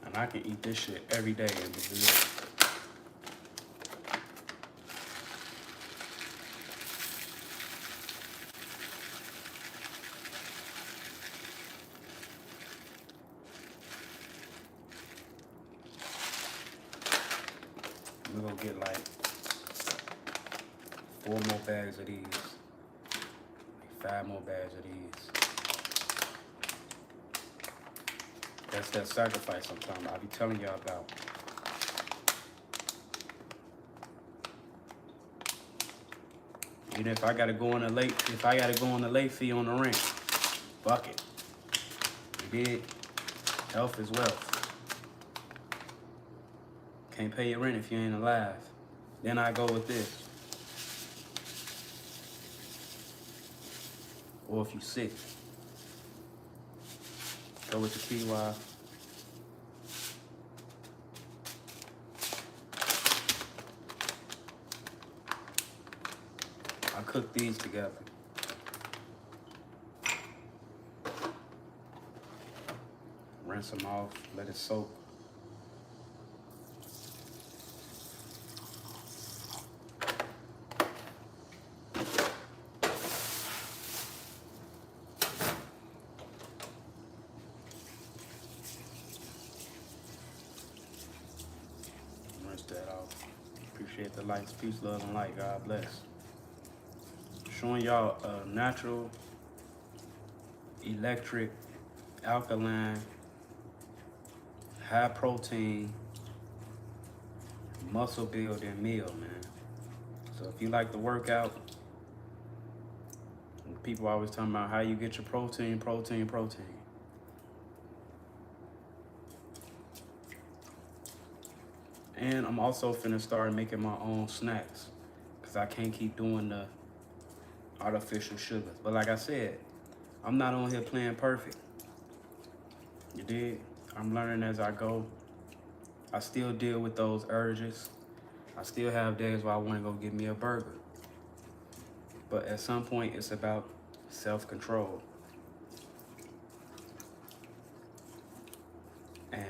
and I can eat this shit every day and be good. We're gonna get like 4 more bags of these, like 5 more bags of these. That's that sacrifice I'm talking about. I be telling y'all about. Even if I gotta go on a late fee on the rent, fuck it. You did. Health is wealth. Can't pay your rent if you ain't alive. Then I go with this. Or if you sick, go with the quinoa. I cook these together. Rinse them off, let it soak. Rinse that off. Appreciate the lights. Peace, love, and light. God bless. Showing y'all a natural, electric, alkaline, high protein, muscle building meal, man. So if you like to work out, people always talking about how you get your protein. And I'm also finna start making my own snacks, because I can't keep doing the artificial sugars. But like I said, I'm not on here playing perfect. You dig? I'm learning as I go. I still deal with those urges. I still have days where I want to go get me a burger. But at some point, it's about self-control. And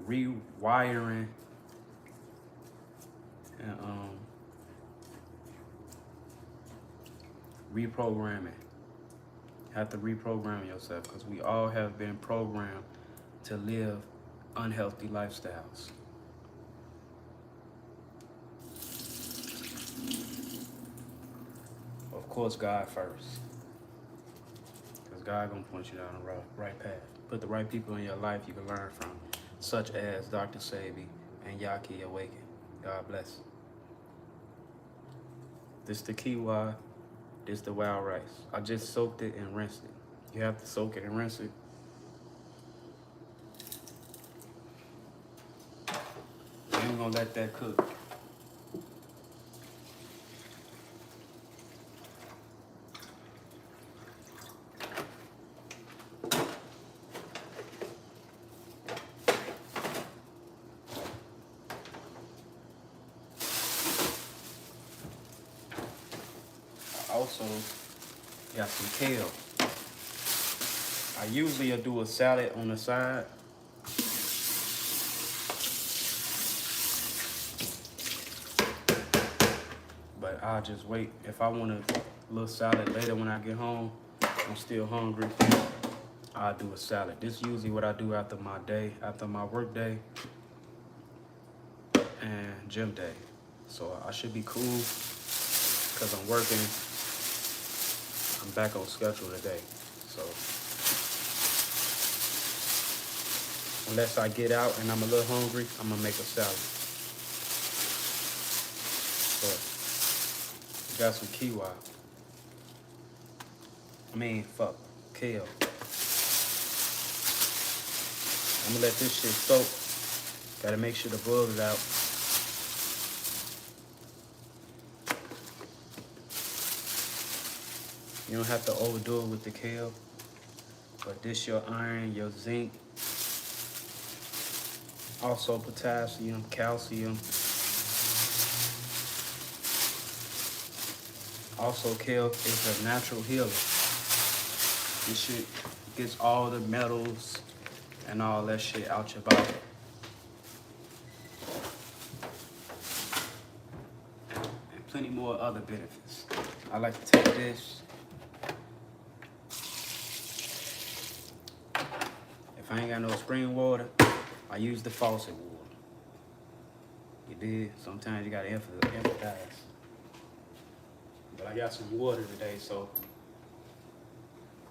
rewiring and reprogramming. You have to reprogram yourself because we all have been programmed to live unhealthy lifestyles. Of course, God first. Because God gonna point you down the right path. Put the right people in your life you can learn from, such as Dr. Sebi and Yaki Awaken. God bless. This the quinoa. This the wild rice. I just soaked it and rinsed it. You have to soak it and rinse it. Then we're gonna let that cook. I also got some kale. I usually do a salad on the side. But I'll just wait. If I want a little salad later when I get home, I'm still hungry, I'll do a salad. This is usually what I do after my day, after my work day and gym day. So I should be cool because I'm working. I'm back on schedule today. So unless I get out and I'm a little hungry, I'm gonna make a salad. But got some quinoa. Kale. I'm gonna let this shit soak. Gotta make sure the bug is out. You don't have to overdo it with the kale, but this your iron, your zinc, also potassium, calcium. Also, kale is a natural healer. This shit gets all the metals and all that shit out your body. And plenty more other benefits. I like to take this. If I ain't got no spring water, I use the faucet water. You did? Sometimes you gotta empathize. But I got some water today, so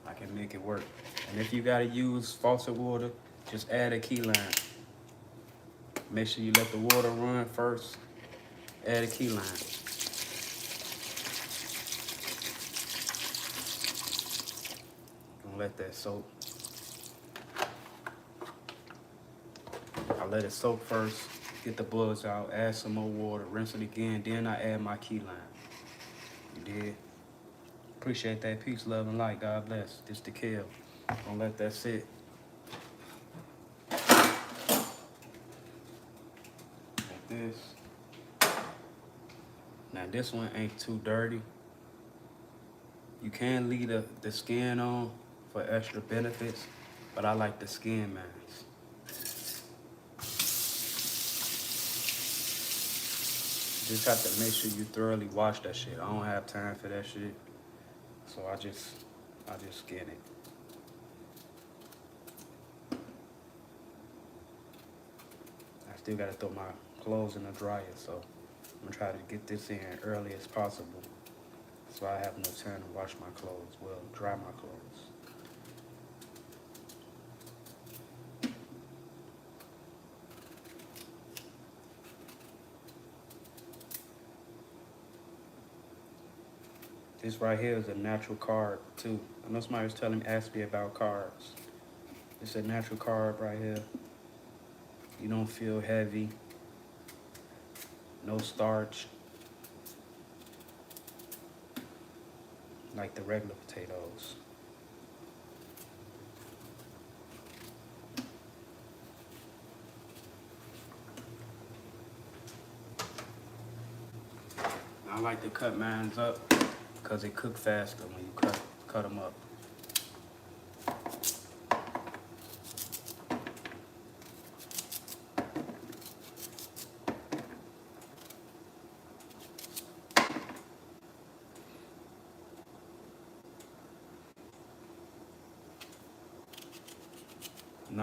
I can make it work. And if you gotta use faucet water, just add a key lime. Make sure you let the water run first. Add a key lime. Gonna let that soak. I let it soak first, get the bugs out, add some more water, rinse it again, then I add my key lime. You did? Appreciate that. Peace, love, and light. God bless. This the kale. Don't let that sit. Like this. Now this one ain't too dirty. You can leave the skin on for extra benefits, but I like the skin mask. Just have to make sure you thoroughly wash that shit. I don't have time for that shit. So I just skin it. I still gotta throw my clothes in the dryer, so I'm gonna try to get this in early as possible. So I have no time to wash my clothes, well, dry my clothes. This right here is a natural carb too. I know somebody was asked me about carbs. It's a natural carb right here. You don't feel heavy. No starch. Like the regular potatoes. I like to cut mine up because they cook faster when you cut them up.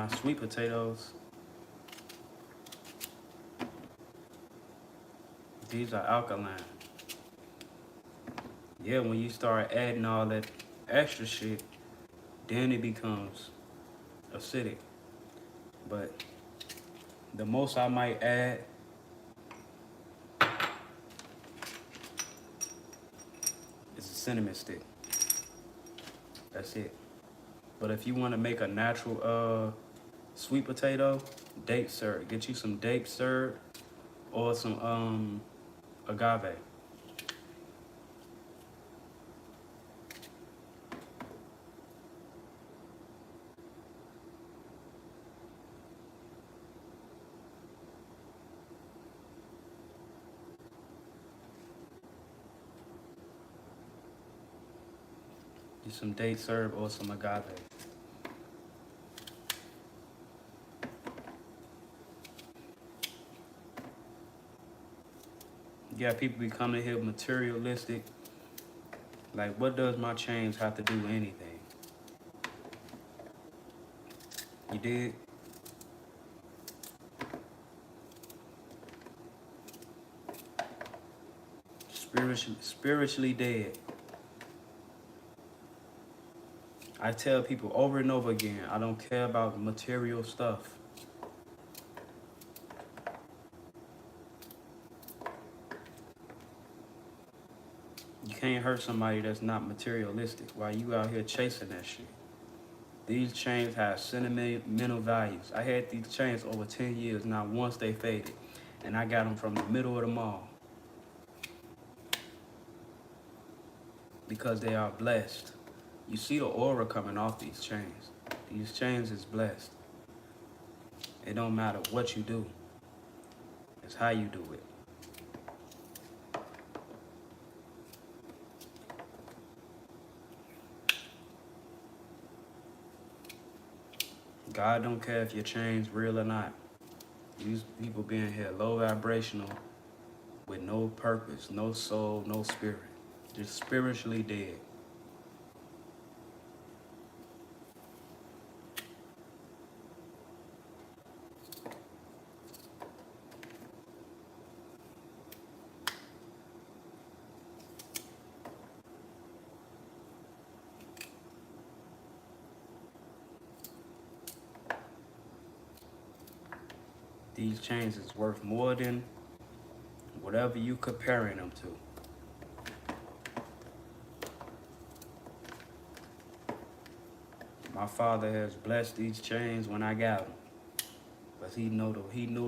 not sweet potatoes. These are alkaline. Yeah, when you start adding all that extra shit, then it becomes acidic. But the most I might add is a cinnamon stick. That's it. But if you want to make a natural sweet potato, date syrup. Get you some date syrup or some agave. Get some date syrup or some agave. Yeah, people be coming here materialistic. Like, what does my change have to do with anything? You did? Spiritually dead. I tell people over and over again, I don't care about material stuff. You can't hurt somebody that's not materialistic while you out here chasing that shit. These chains have sentimental values. I had these chains over 10 years, not once they faded. And I got them from the middle of the mall. Because they are blessed. You see the aura coming off these chains. These chains is blessed. It don't matter what you do. It's how you do it. God don't care if your chain's real or not. These people being here low vibrational with no purpose, no soul, no spirit. Just spiritually dead. These chains is worth more than whatever you comparing them to. My father has blessed these chains when I got them. But he knew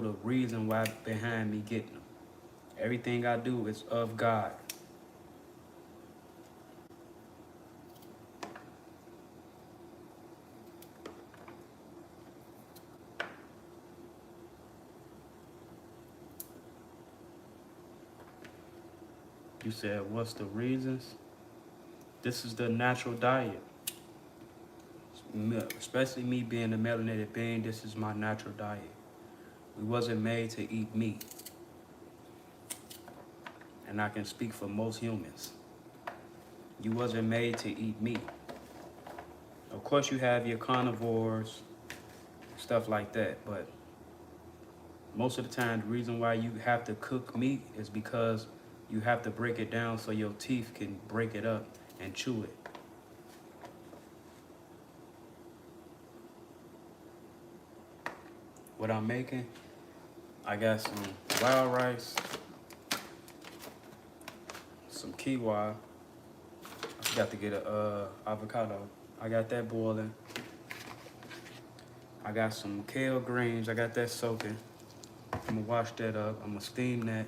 the reason why behind me getting them. Everything I do is of God. You said, what's the reasons? This is the natural diet. Especially me being a melanated being, this is my natural diet. We wasn't made to eat meat. And I can speak for most humans. You wasn't made to eat meat. Of course you have your carnivores, stuff like that, but most of the time the reason why you have to cook meat is because you have to break it down so your teeth can break it up and chew it. What I'm making, I got some wild rice, some quinoa. I forgot to get a avocado. I got that boiling. I got some kale greens. I got that soaking. I'm gonna wash that up. I'm gonna steam that.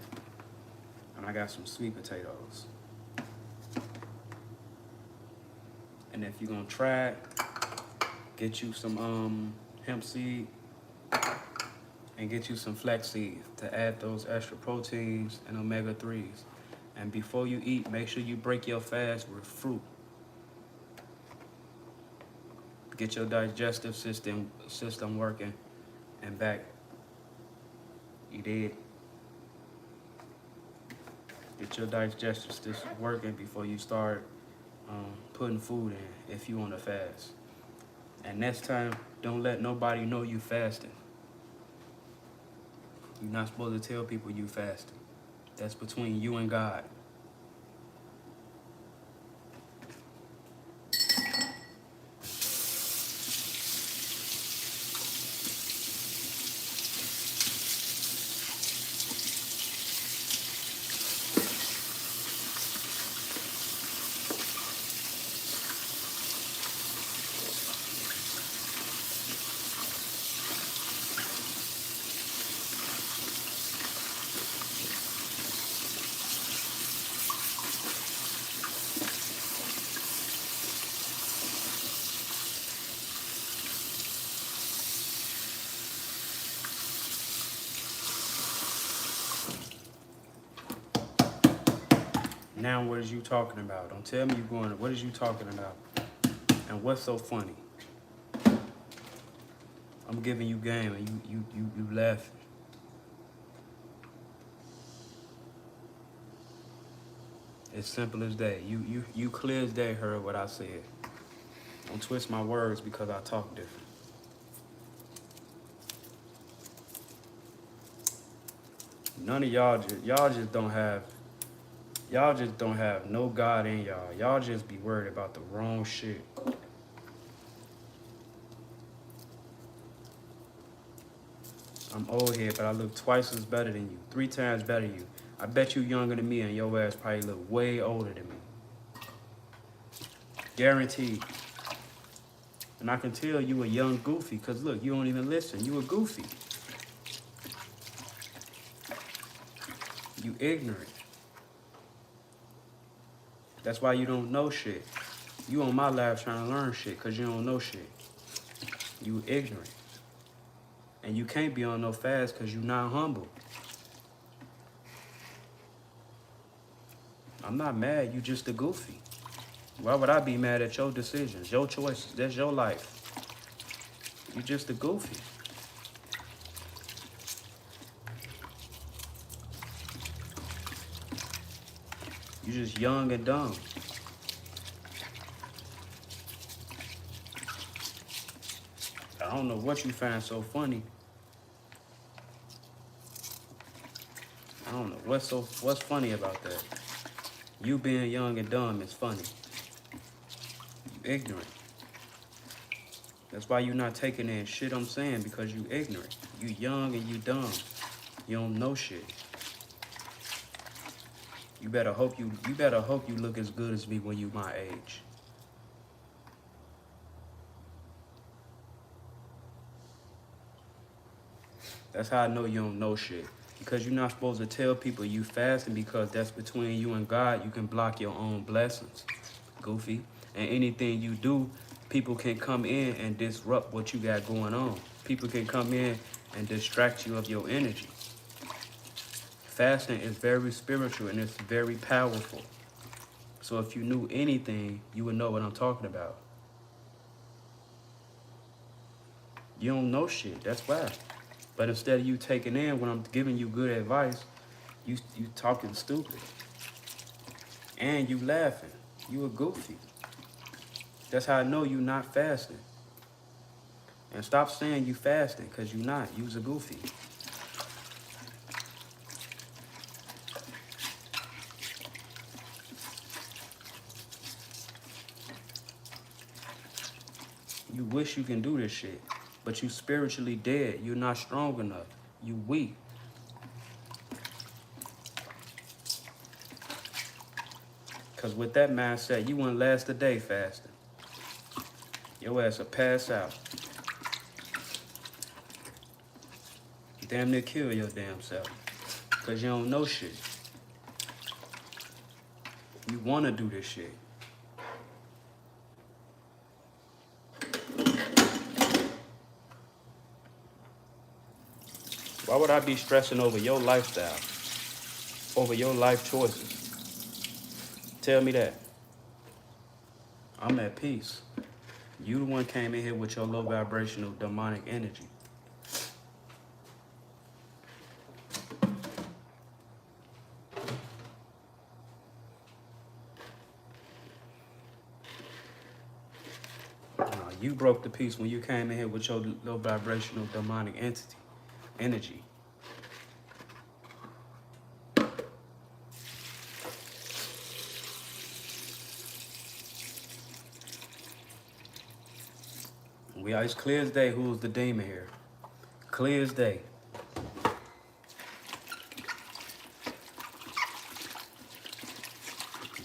And I got some sweet potatoes. And if you're gonna try it, get you some hemp seed and get you some flaxseed to add those extra proteins and omega-3s. And before you eat, make sure you break your fast with fruit. Get your digestive system working and back. You did. Get your digestive system working before you start putting food in if you want to fast. And next time, Don't let nobody know you fasting. You're not supposed to tell people you fasting. That's between you and God. Now what is you talking about? Don't tell me you going, what is you talking about? And what's so funny? I'm giving you game and you laughing. It's simple as that. You clear as day heard what I said. Don't twist my words because I talk different. None of y'all just don't have no God in y'all. Y'all just be worried about the wrong shit. I'm old here, but I look twice as better than you, 3 times better than you. I bet you younger than me and your ass probably look way older than me. Guaranteed. And I can tell you a young goofy, because look, you don't even listen. You a goofy. You ignorant. That's why you don't know shit. You on my live trying to learn shit because you don't know shit. You ignorant. And you can't be on no fast because you not humble. I'm not mad, you just a goofy. Why would I be mad at your decisions, your choices? That's your life. You just a goofy. You just young and dumb. I don't know what you find so funny. I don't know what's funny about that. You being young and dumb is funny. You ignorant. That's why you not taking in shit I'm saying, because you ignorant. You young and you dumb. You don't know shit. You better hope you look as good as me when you my age. That's how I know you don't know shit. Because you're not supposed to tell people you fasting, because that's between you and God. You can block your own blessings, goofy. And anything you do, people can come in and disrupt what you got going on. People can come in and distract you of your energy. Fasting is very spiritual and it's very powerful. So if you knew anything, you would know what I'm talking about. You don't know shit, that's why. But instead of you taking in when I'm giving you good advice, you talking stupid. And you laughing. You a goofy. That's how I know you not fasting. And stop saying you fasting, because you not. You's a goofy. You wish you can do this shit, but you spiritually dead. You're not strong enough. You weak. Because with that mindset, you wouldn't last a day fasting. Your ass will pass out. Damn near kill your damn self. Because you don't know shit. You want to do this shit. Why would I be stressing over your lifestyle? Over your life choices? Tell me that. I'm at peace. You the one came in here with your low vibrational demonic energy. You broke the peace when you came in here with your low vibrational demonic energy. It's clear as day who's the demon here. Clear as day.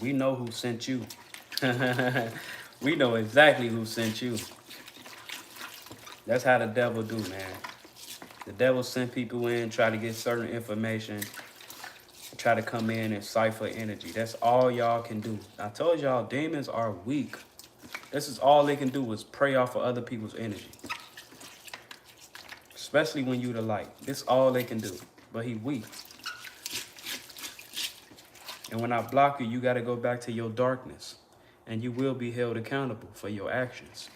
We know who sent you. We know exactly who sent you. That's how the devil do, man. The devil send people in, try to get certain information, try to come in and cipher energy. That's all y'all can do. I told y'all, demons are weak. This is all they can do is prey off of other people's energy. Especially when you the light. This all they can do. But he weak. And when I block you, you got to go back to your darkness. And you will be held accountable for your actions.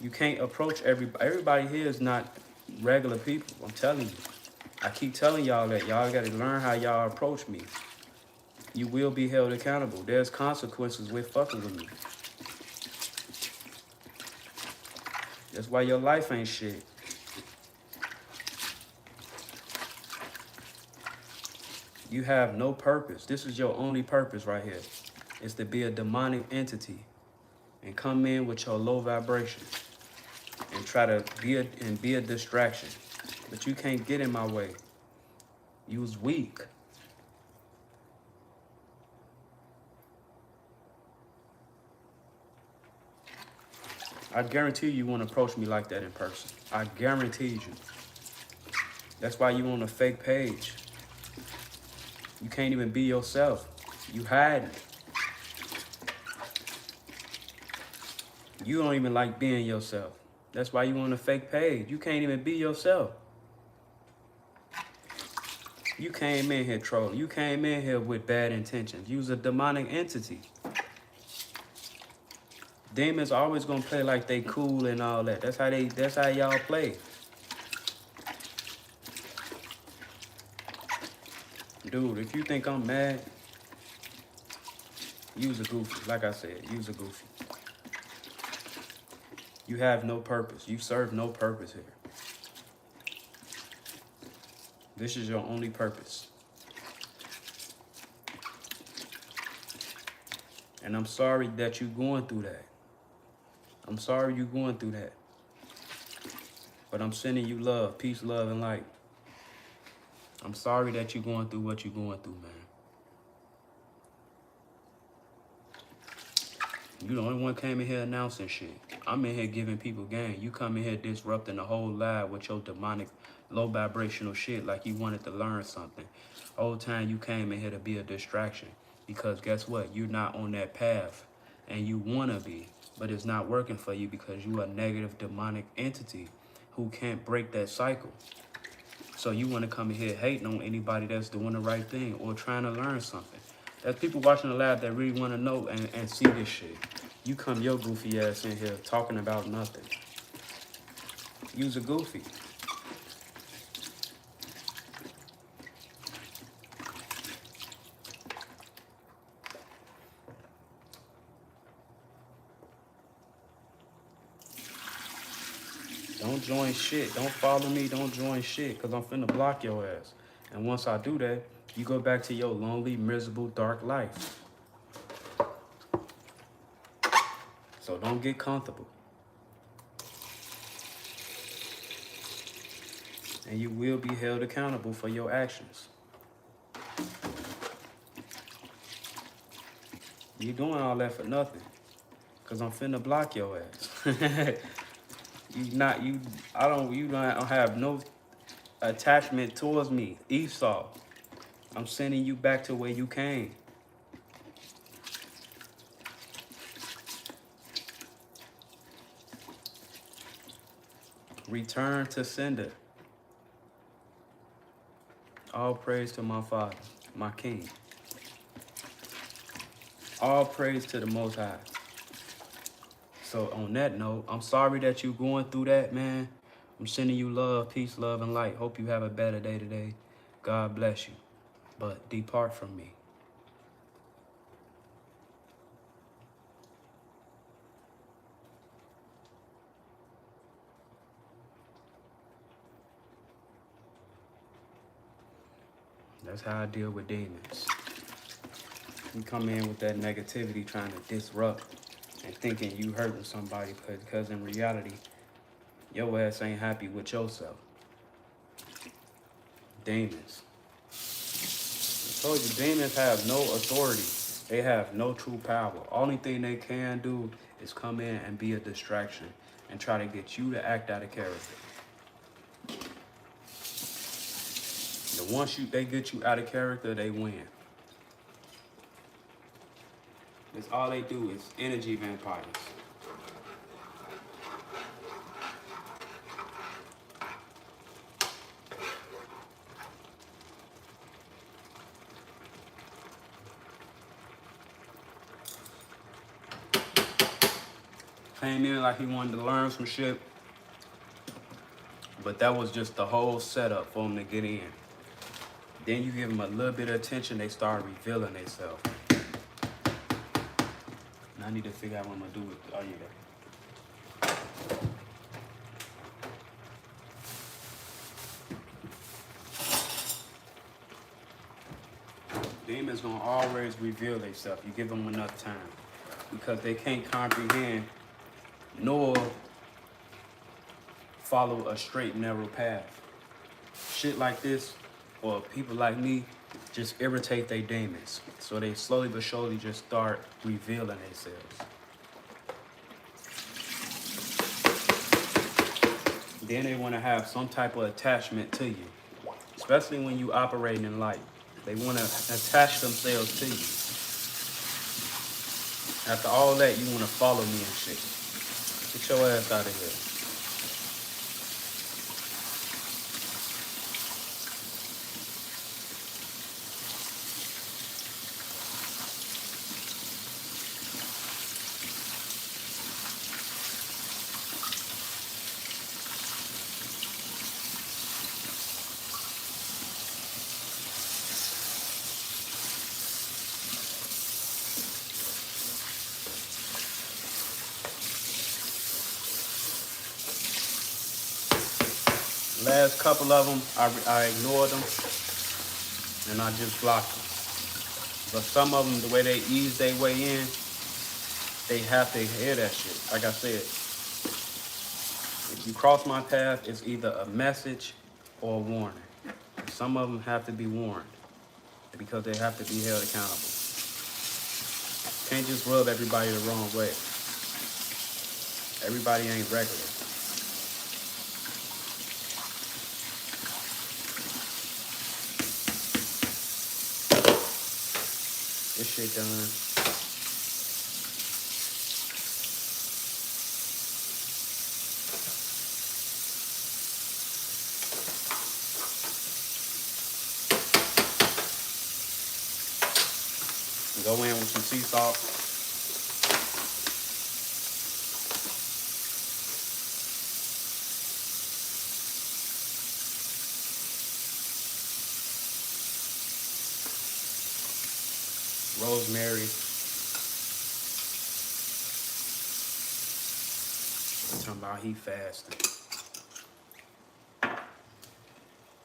You can't approach everybody. Everybody here is not regular people. I'm telling you. I keep telling y'all that. Y'all got to learn how y'all approach me. You will be held accountable. There's consequences with fucking with me. That's why your life ain't shit. You have no purpose. This is your only purpose right here. It's to be a demonic entity and come in with your low vibration and try to be a distraction. But you can't get in my way. You was weak. I guarantee you won't approach me like that in person. I guarantee you. That's why you on a fake page. You can't even be yourself. You hiding. You don't even like being yourself. That's why you on a fake page. You can't even be yourself. You came in here trolling. You came in here with bad intentions. You was a demonic entity. Demons always gonna play like they cool and all that. That's how y'all play. Dude, if you think I'm mad, you's a goofy. Like I said, you's a goofy. You have no purpose. You serve no purpose here. This is your only purpose. And I'm sorry that you're going through that. I'm sorry you're going through that. But I'm sending you love, peace, love, and light. I'm sorry that you're going through what you're going through, man. You the only one came in here announcing shit. I'm in here giving people game. You come in here disrupting the whole live with your demonic, low vibrational shit like you wanted to learn something. Whole time you came in here to be a distraction. Because guess what? You're not on that path. And you want to be. But it's not working for you because you're a negative demonic entity who can't break that cycle. So you want to come in here hating on anybody that's doing the right thing or trying to learn something. There's people watching the live that really want to know and see this shit. You come your goofy ass in here talking about nothing. You's a goofy. Don't join shit. Don't follow me. Don't join shit because I'm finna block your ass. And once I do that, you go back to your lonely, miserable, dark life. So don't get comfortable. And you will be held accountable for your actions. You doing all that for nothing. Because I'm finna block your ass. You don't have no attachment towards me. Esau. I'm sending you back to where you came. Return to sender. All praise to my Father, my King. All praise to the Most High. So on that note, I'm sorry that you're going through that, man. I'm sending you love, peace, love, and light. Hope you have a better day today. God bless you. But depart from me. That's how I deal with demons. You come in with that negativity trying to disrupt and thinking you hurting somebody because in reality, your ass ain't happy with yourself. Demons. I told you, demons have no authority. They have no true power. Only thing they can do is come in and be a distraction and try to get you to act out of character. And once they get you out of character, they win. That's all they do is energy vampires. Came in like he wanted to learn some shit, but that was just the whole setup for him to get in. Then you give them a little bit of attention, they start revealing themselves. And I need to figure out what I'm gonna do with it. Oh yeah. Demons gonna always reveal themselves. You give them enough time. Because they can't comprehend nor follow a straight, narrow path. Shit like this, or people like me, just irritate their demons. So they slowly but surely just start revealing themselves. Then they want to have some type of attachment to you. Especially when you operating in light. They want to attach themselves to you. After all that, you want to follow me and shit. Get your ass out of here. Last couple of them, I ignored them, and I just blocked them. But some of them, the way they ease their way in, they have to hear that shit. Like I said, if you cross my path, it's either a message or a warning. Some of them have to be warned because they have to be held accountable. Can't just rub everybody the wrong way. Everybody ain't regular. This shit done. Go in with some sea salt. Rosemary. Talking about he fasting.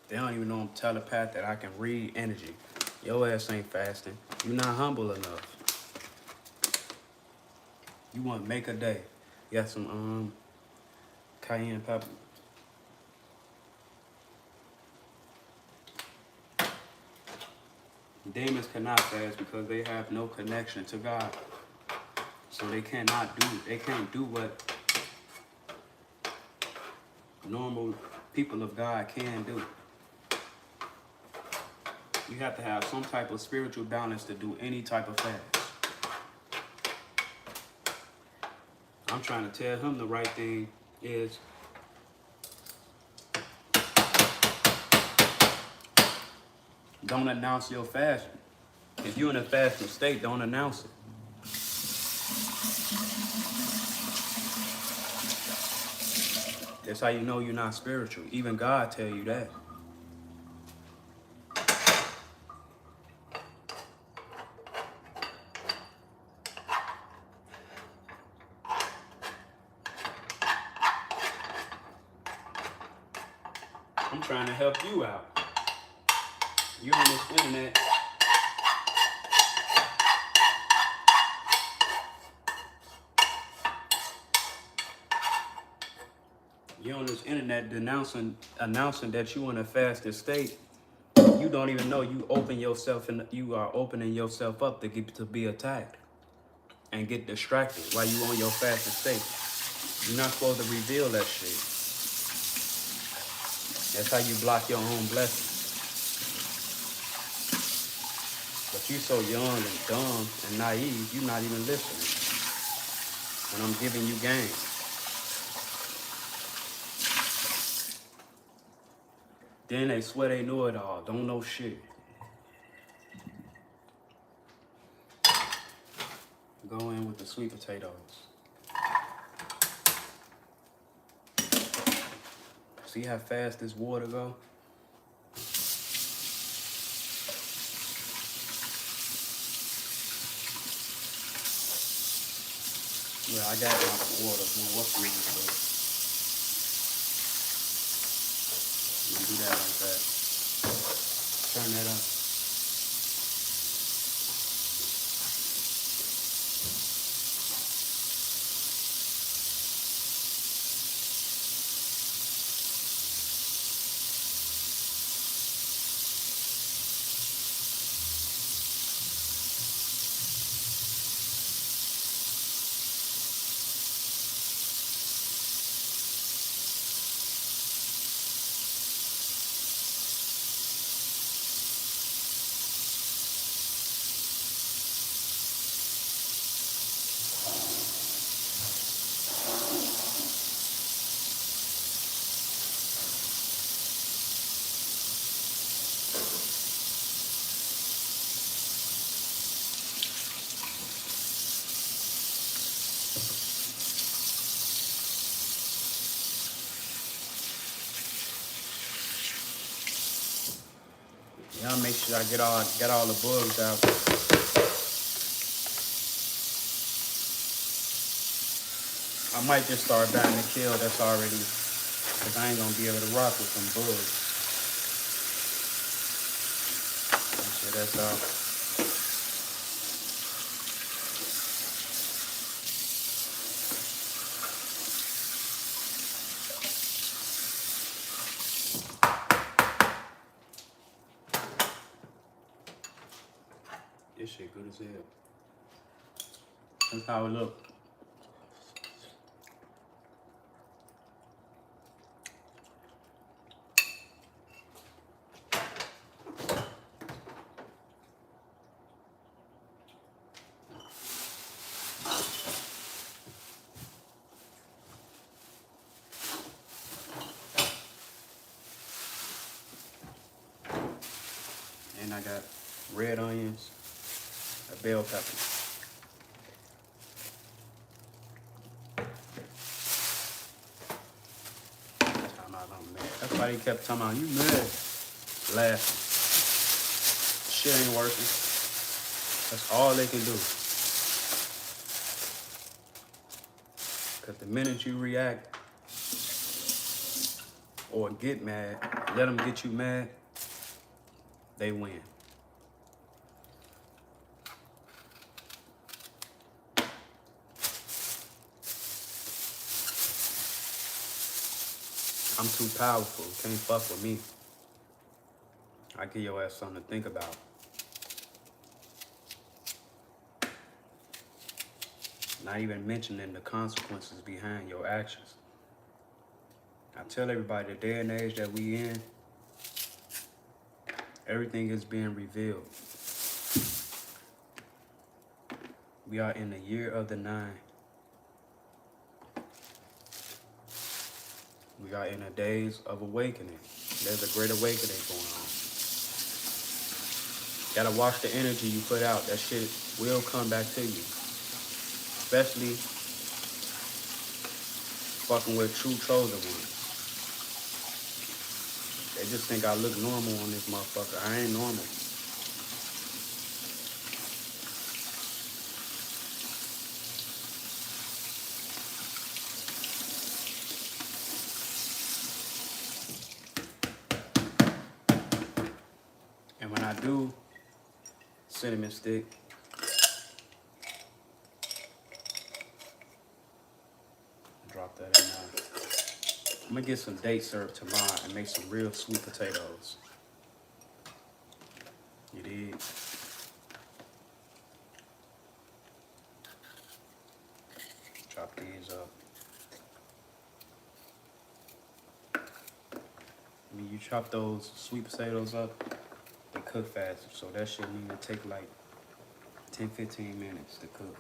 They don't even know I'm telepath that I can read energy. Your ass ain't fasting. You're not humble enough. You want to make a day. You got some cayenne pepper. Demons cannot fast because they have no connection to God. So they can't do what normal people of God can do. You have to have some type of spiritual balance to do any type of fast. I'm trying to tell him the right thing is don't announce your fast. If you're in a fasting state, don't announce it. That's how you know you're not spiritual. Even God tell you that. I'm trying to help you out. You on this internet. You're on this internet announcing that you in a fasted state. You don't even know you open yourself and you are opening yourself up to be attacked and get distracted while you on your fasted state. You're not supposed to reveal that shit. That's how you block your own blessings. But you so young and dumb and naive, you're not even listening. And I'm giving you game. Then they swear they know it all, don't know shit. Go in with the sweet potatoes. See how fast this water go? Well, I got my water. What's the name? You do that like that. Turn that up. Y'all make sure I get all the bugs out. I might just start batting the kill that's already, because I ain't gonna be able to rock with some bugs. Make sure that's out. This shit good as hell. That's how it look. And I got red onions, a bell pepper. That's why they kept talking about, you mad? Laughing. Shit ain't working. That's all they can do. Because the minute you react or get mad, let them get you mad, they win. I'm too powerful. Can't fuck with me. I give your ass something to think about. Not even mentioning the consequences behind your actions. I tell everybody the day and age that we in, everything is being revealed. We are in the year of the 9. We are in the days of awakening. There's a great awakening going on. Gotta watch the energy you put out. That shit will come back to you. Especially fucking with true chosen ones. They just think I look normal on this motherfucker. I ain't normal. And when I do cinnamon stick, drop that in there. I'm gonna get some date syrup tomorrow and make some real sweet potatoes. You dig? Chop these up. When you chop those sweet potatoes up, they cook fast. So that shit need to take like 10-15 minutes to cook.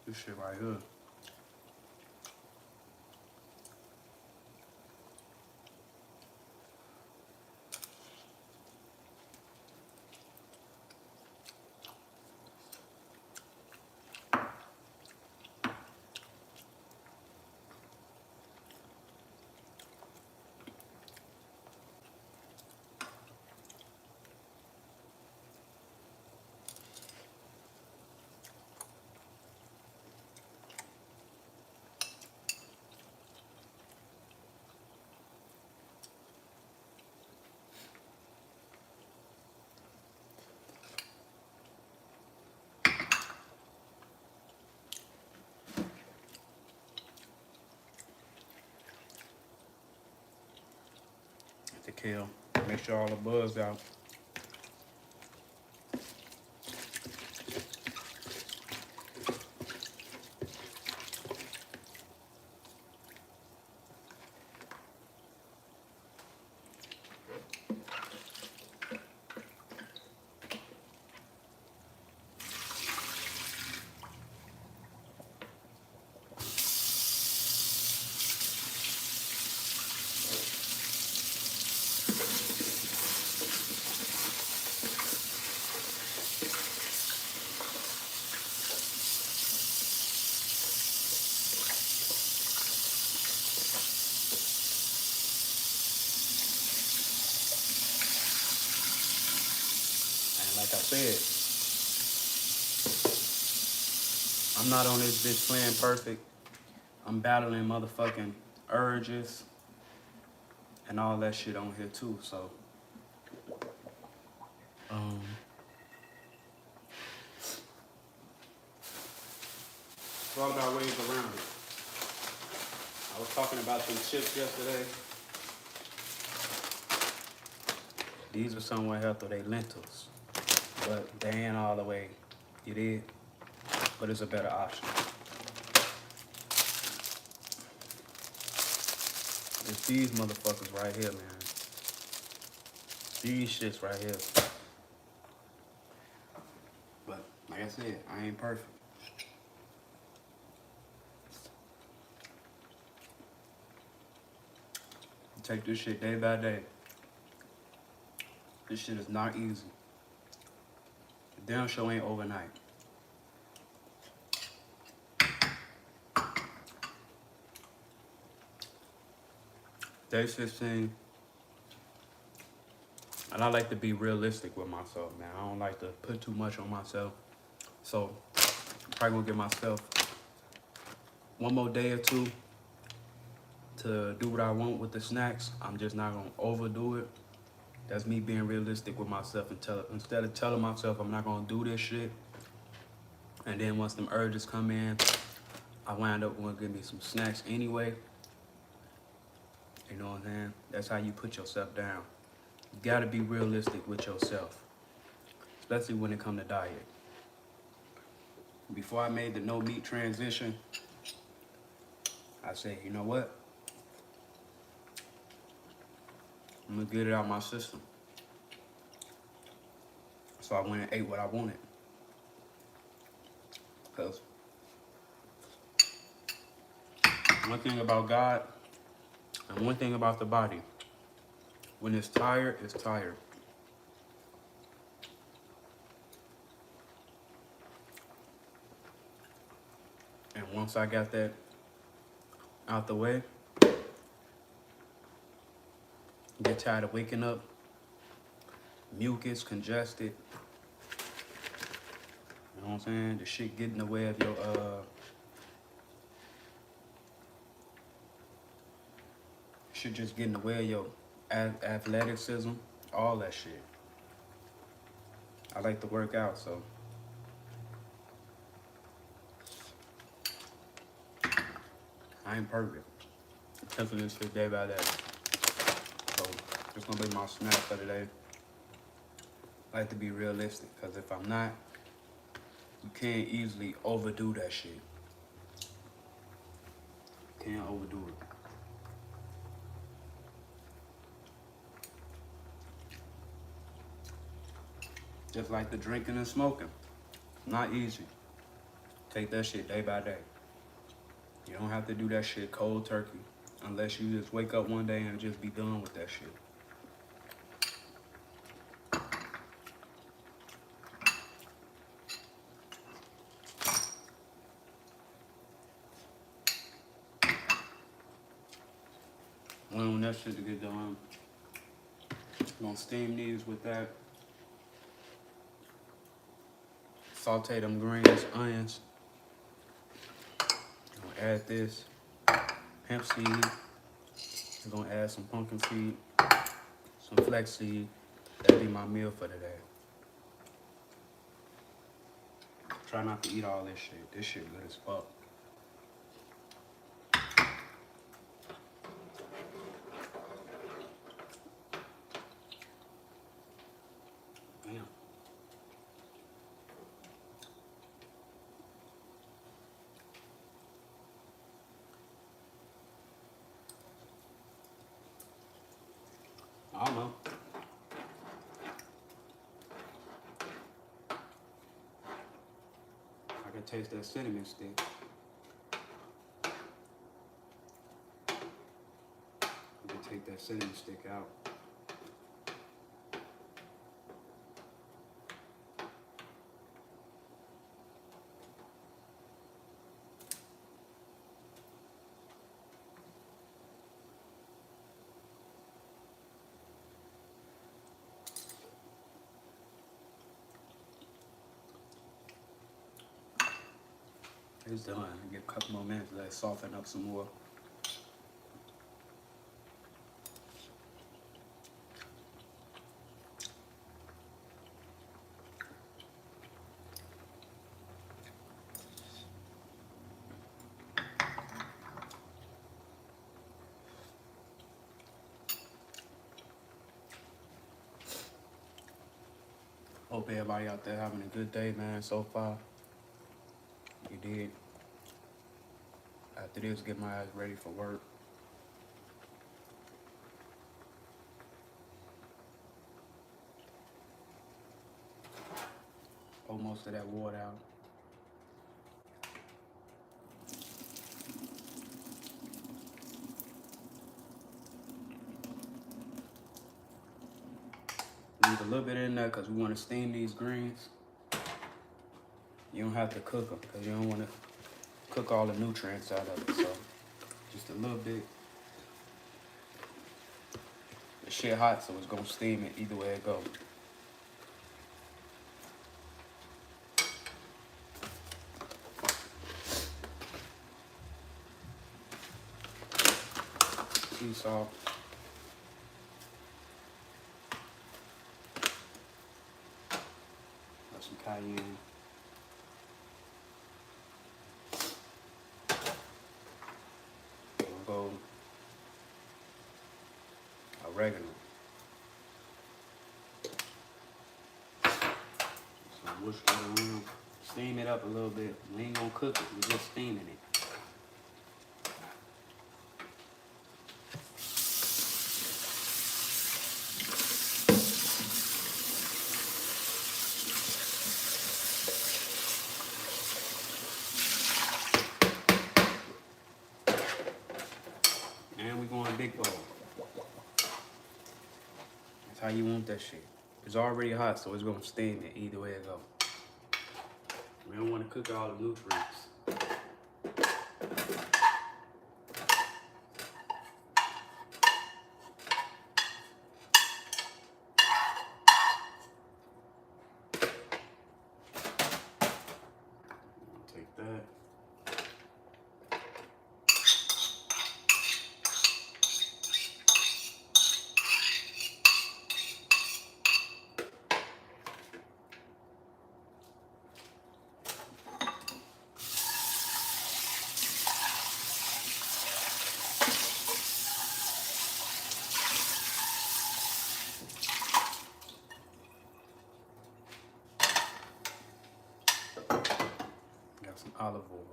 This shit right here. To kill. Make sure all the bugs out. And like I said, I'm not on this bitch playing perfect. I'm battling motherfucking urges and all that shit on here too. So, it's all about ways around it. I was talking about them chips yesterday. These are somewhat healthy, they lentils. But they ain't all the way, you did? But it's a better option. It's these motherfuckers right here, man. These shits right here. But like I said, I ain't perfect. Take this shit day by day. This shit is not easy. The damn show ain't overnight. Day 15. And I like to be realistic with myself, man. I don't like to put too much on myself. So Probably gonna give myself one more day or two to do what I want with the snacks. I'm just not gonna overdo it. That's me being realistic with myself and instead of telling myself I'm not gonna do this shit, and then once them urges come in, I wind up gonna give me some snacks anyway. You know what I'm saying? That's how you put yourself down. You gotta be realistic with yourself, especially when it comes to diet. Before I made the no meat transition, I said, you know what? I'm gonna get it out of my system. So I went and ate what I wanted. Because one thing about God and one thing about the body, when it's tired, it's tired. And once I got that out the way, get tired of waking up, mucus, congested. You know what I'm saying? The shit get in the way of your shit just get in the way of your athleticism, all that shit. I like to work out, so I ain't perfect. I'm taking this shit day by day. So it's gonna be my snack for today. I like to be realistic, because if I'm not, you can't easily overdo that shit. Can't overdo it. Just like the drinking and smoking. Not easy. Take that shit day by day. You don't have to do that shit cold turkey unless you just wake up one day and just be done with that shit. When that shit to get done, I'm gonna steam these with that. Saute them greens, onions. I'm gonna add this hemp seed. I'm gonna add some pumpkin seed, some flax seed. That'll be my meal for today. Try not to eat all this shit. This shit good as fuck. Damn. I don't know. I can taste that cinnamon stick. I can take that cinnamon stick out. It's done. Give a couple more minutes, let it soften up some more. Hope everybody out there having a good day, man, so far. You did. After this, get my ass ready for work. Pour most of that water out. Leave a little bit in there because we want to steam these greens. You don't have to cook them because you don't want to cook all the nutrients out of it. So just a little bit. The shit hot, so it's gonna steam it either way it goes. sea salt. Got some cayenne. We'll go oregano. So mush that around. Steam it up a little bit. We ain't gonna cook it, we're just steaming it. And we're going big bowl. That's how you want that shit. It's already hot, so it's gonna steam it either way it go. We don't want to cook all the nutrients. Take that. Got some olive oil.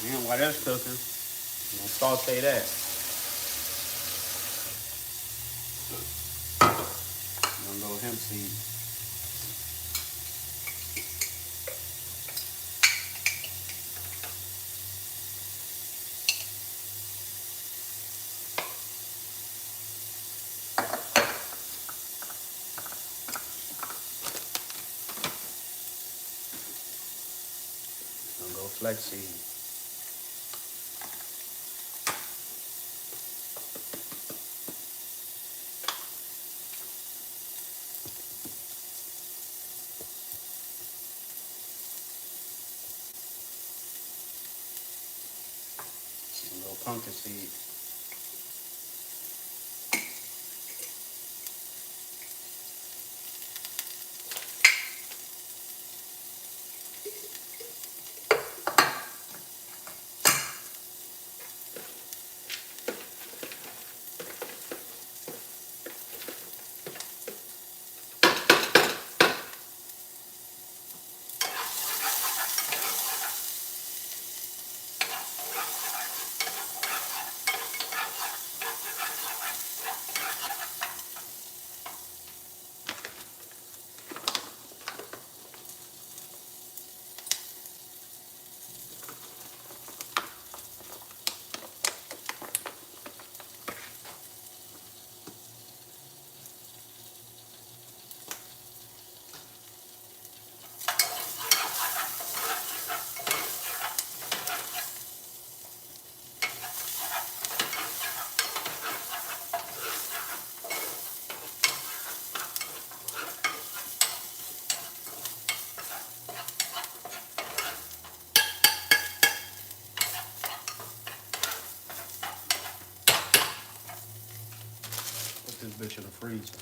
And while that's cooking, I'm gonna saute that. I'm gonna go hemp seed. I'm gonna go flex seed. I'm gonna go pumpkin seed. Put this bitch in the freezer.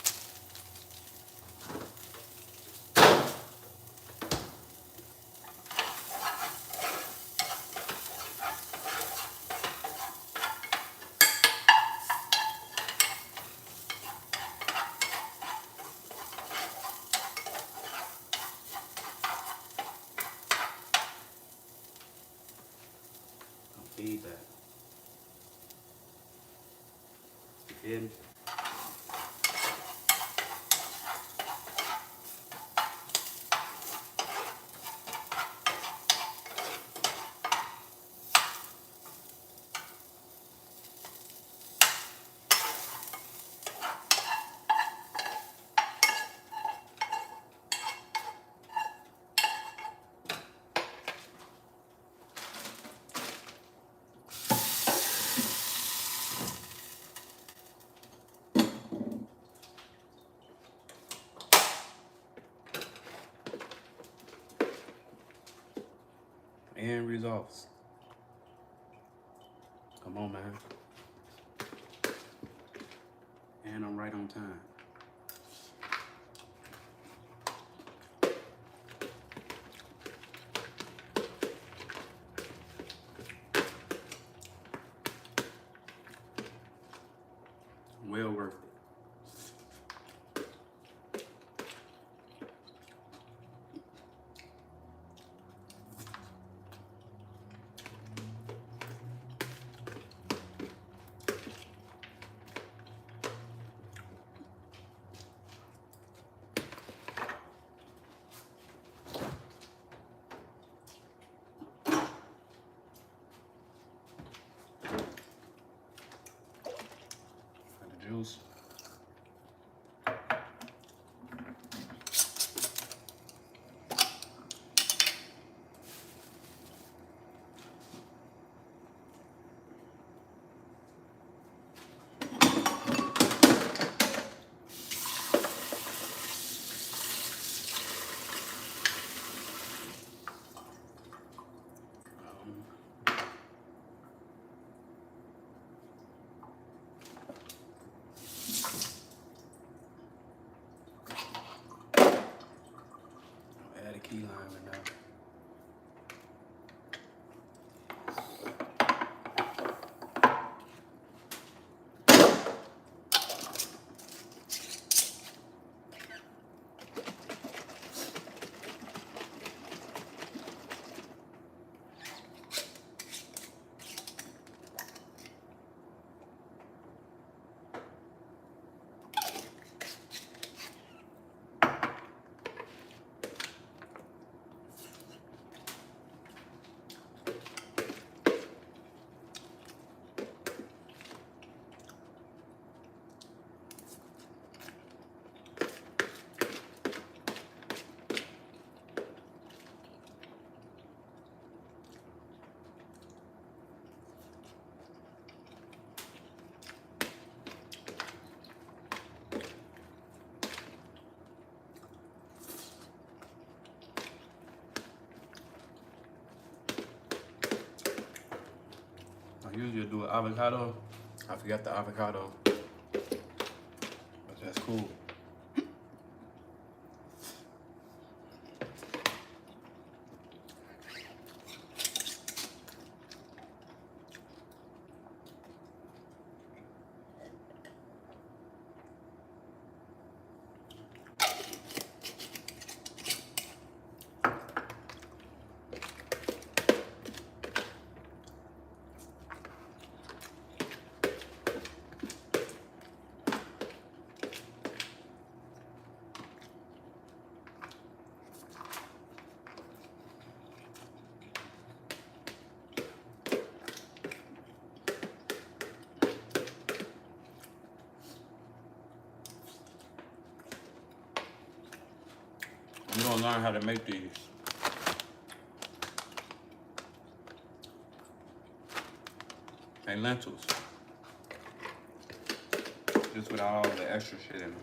feedback. You feel me? And results. Come on, man. And I'm right on time. Well worth it. For the juice. Add a key lime in there. I usually do an avocado. I forgot the avocado, but that's cool. I'm gonna learn how to make these. And lentils. Just without all the extra shit in them.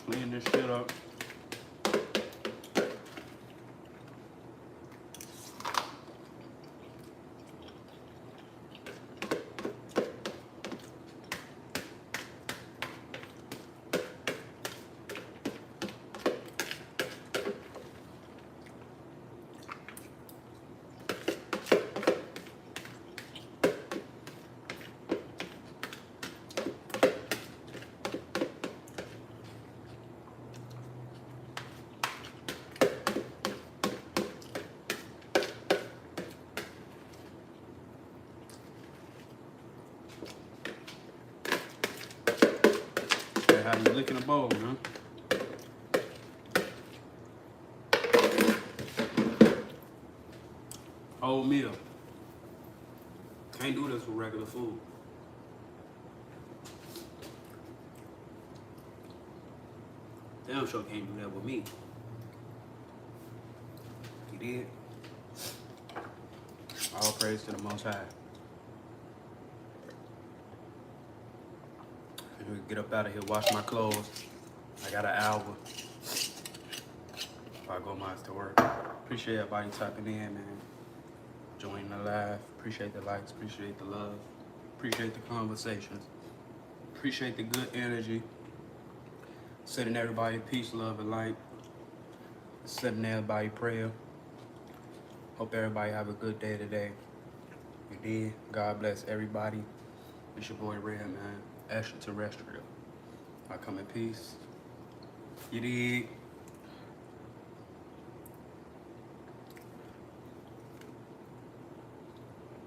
Clean this shit up. That's how you lick in a bowl, man. Whole meal. Can't do this with regular food. Damn sure can't do that with me. You did? All praise to the Most High. I'm gonna get up out of here, wash my clothes. I got an hour before I go to work. Appreciate everybody tapping in, man. Joining the live. Appreciate the likes. Appreciate the love. Appreciate the conversations. Appreciate the good energy. Sending everybody peace, love, and light. Sending everybody prayer. Hope everybody have a good day today. You did. God bless everybody. It's your boy Red, man. Extraterrestrial. I come in peace. You did.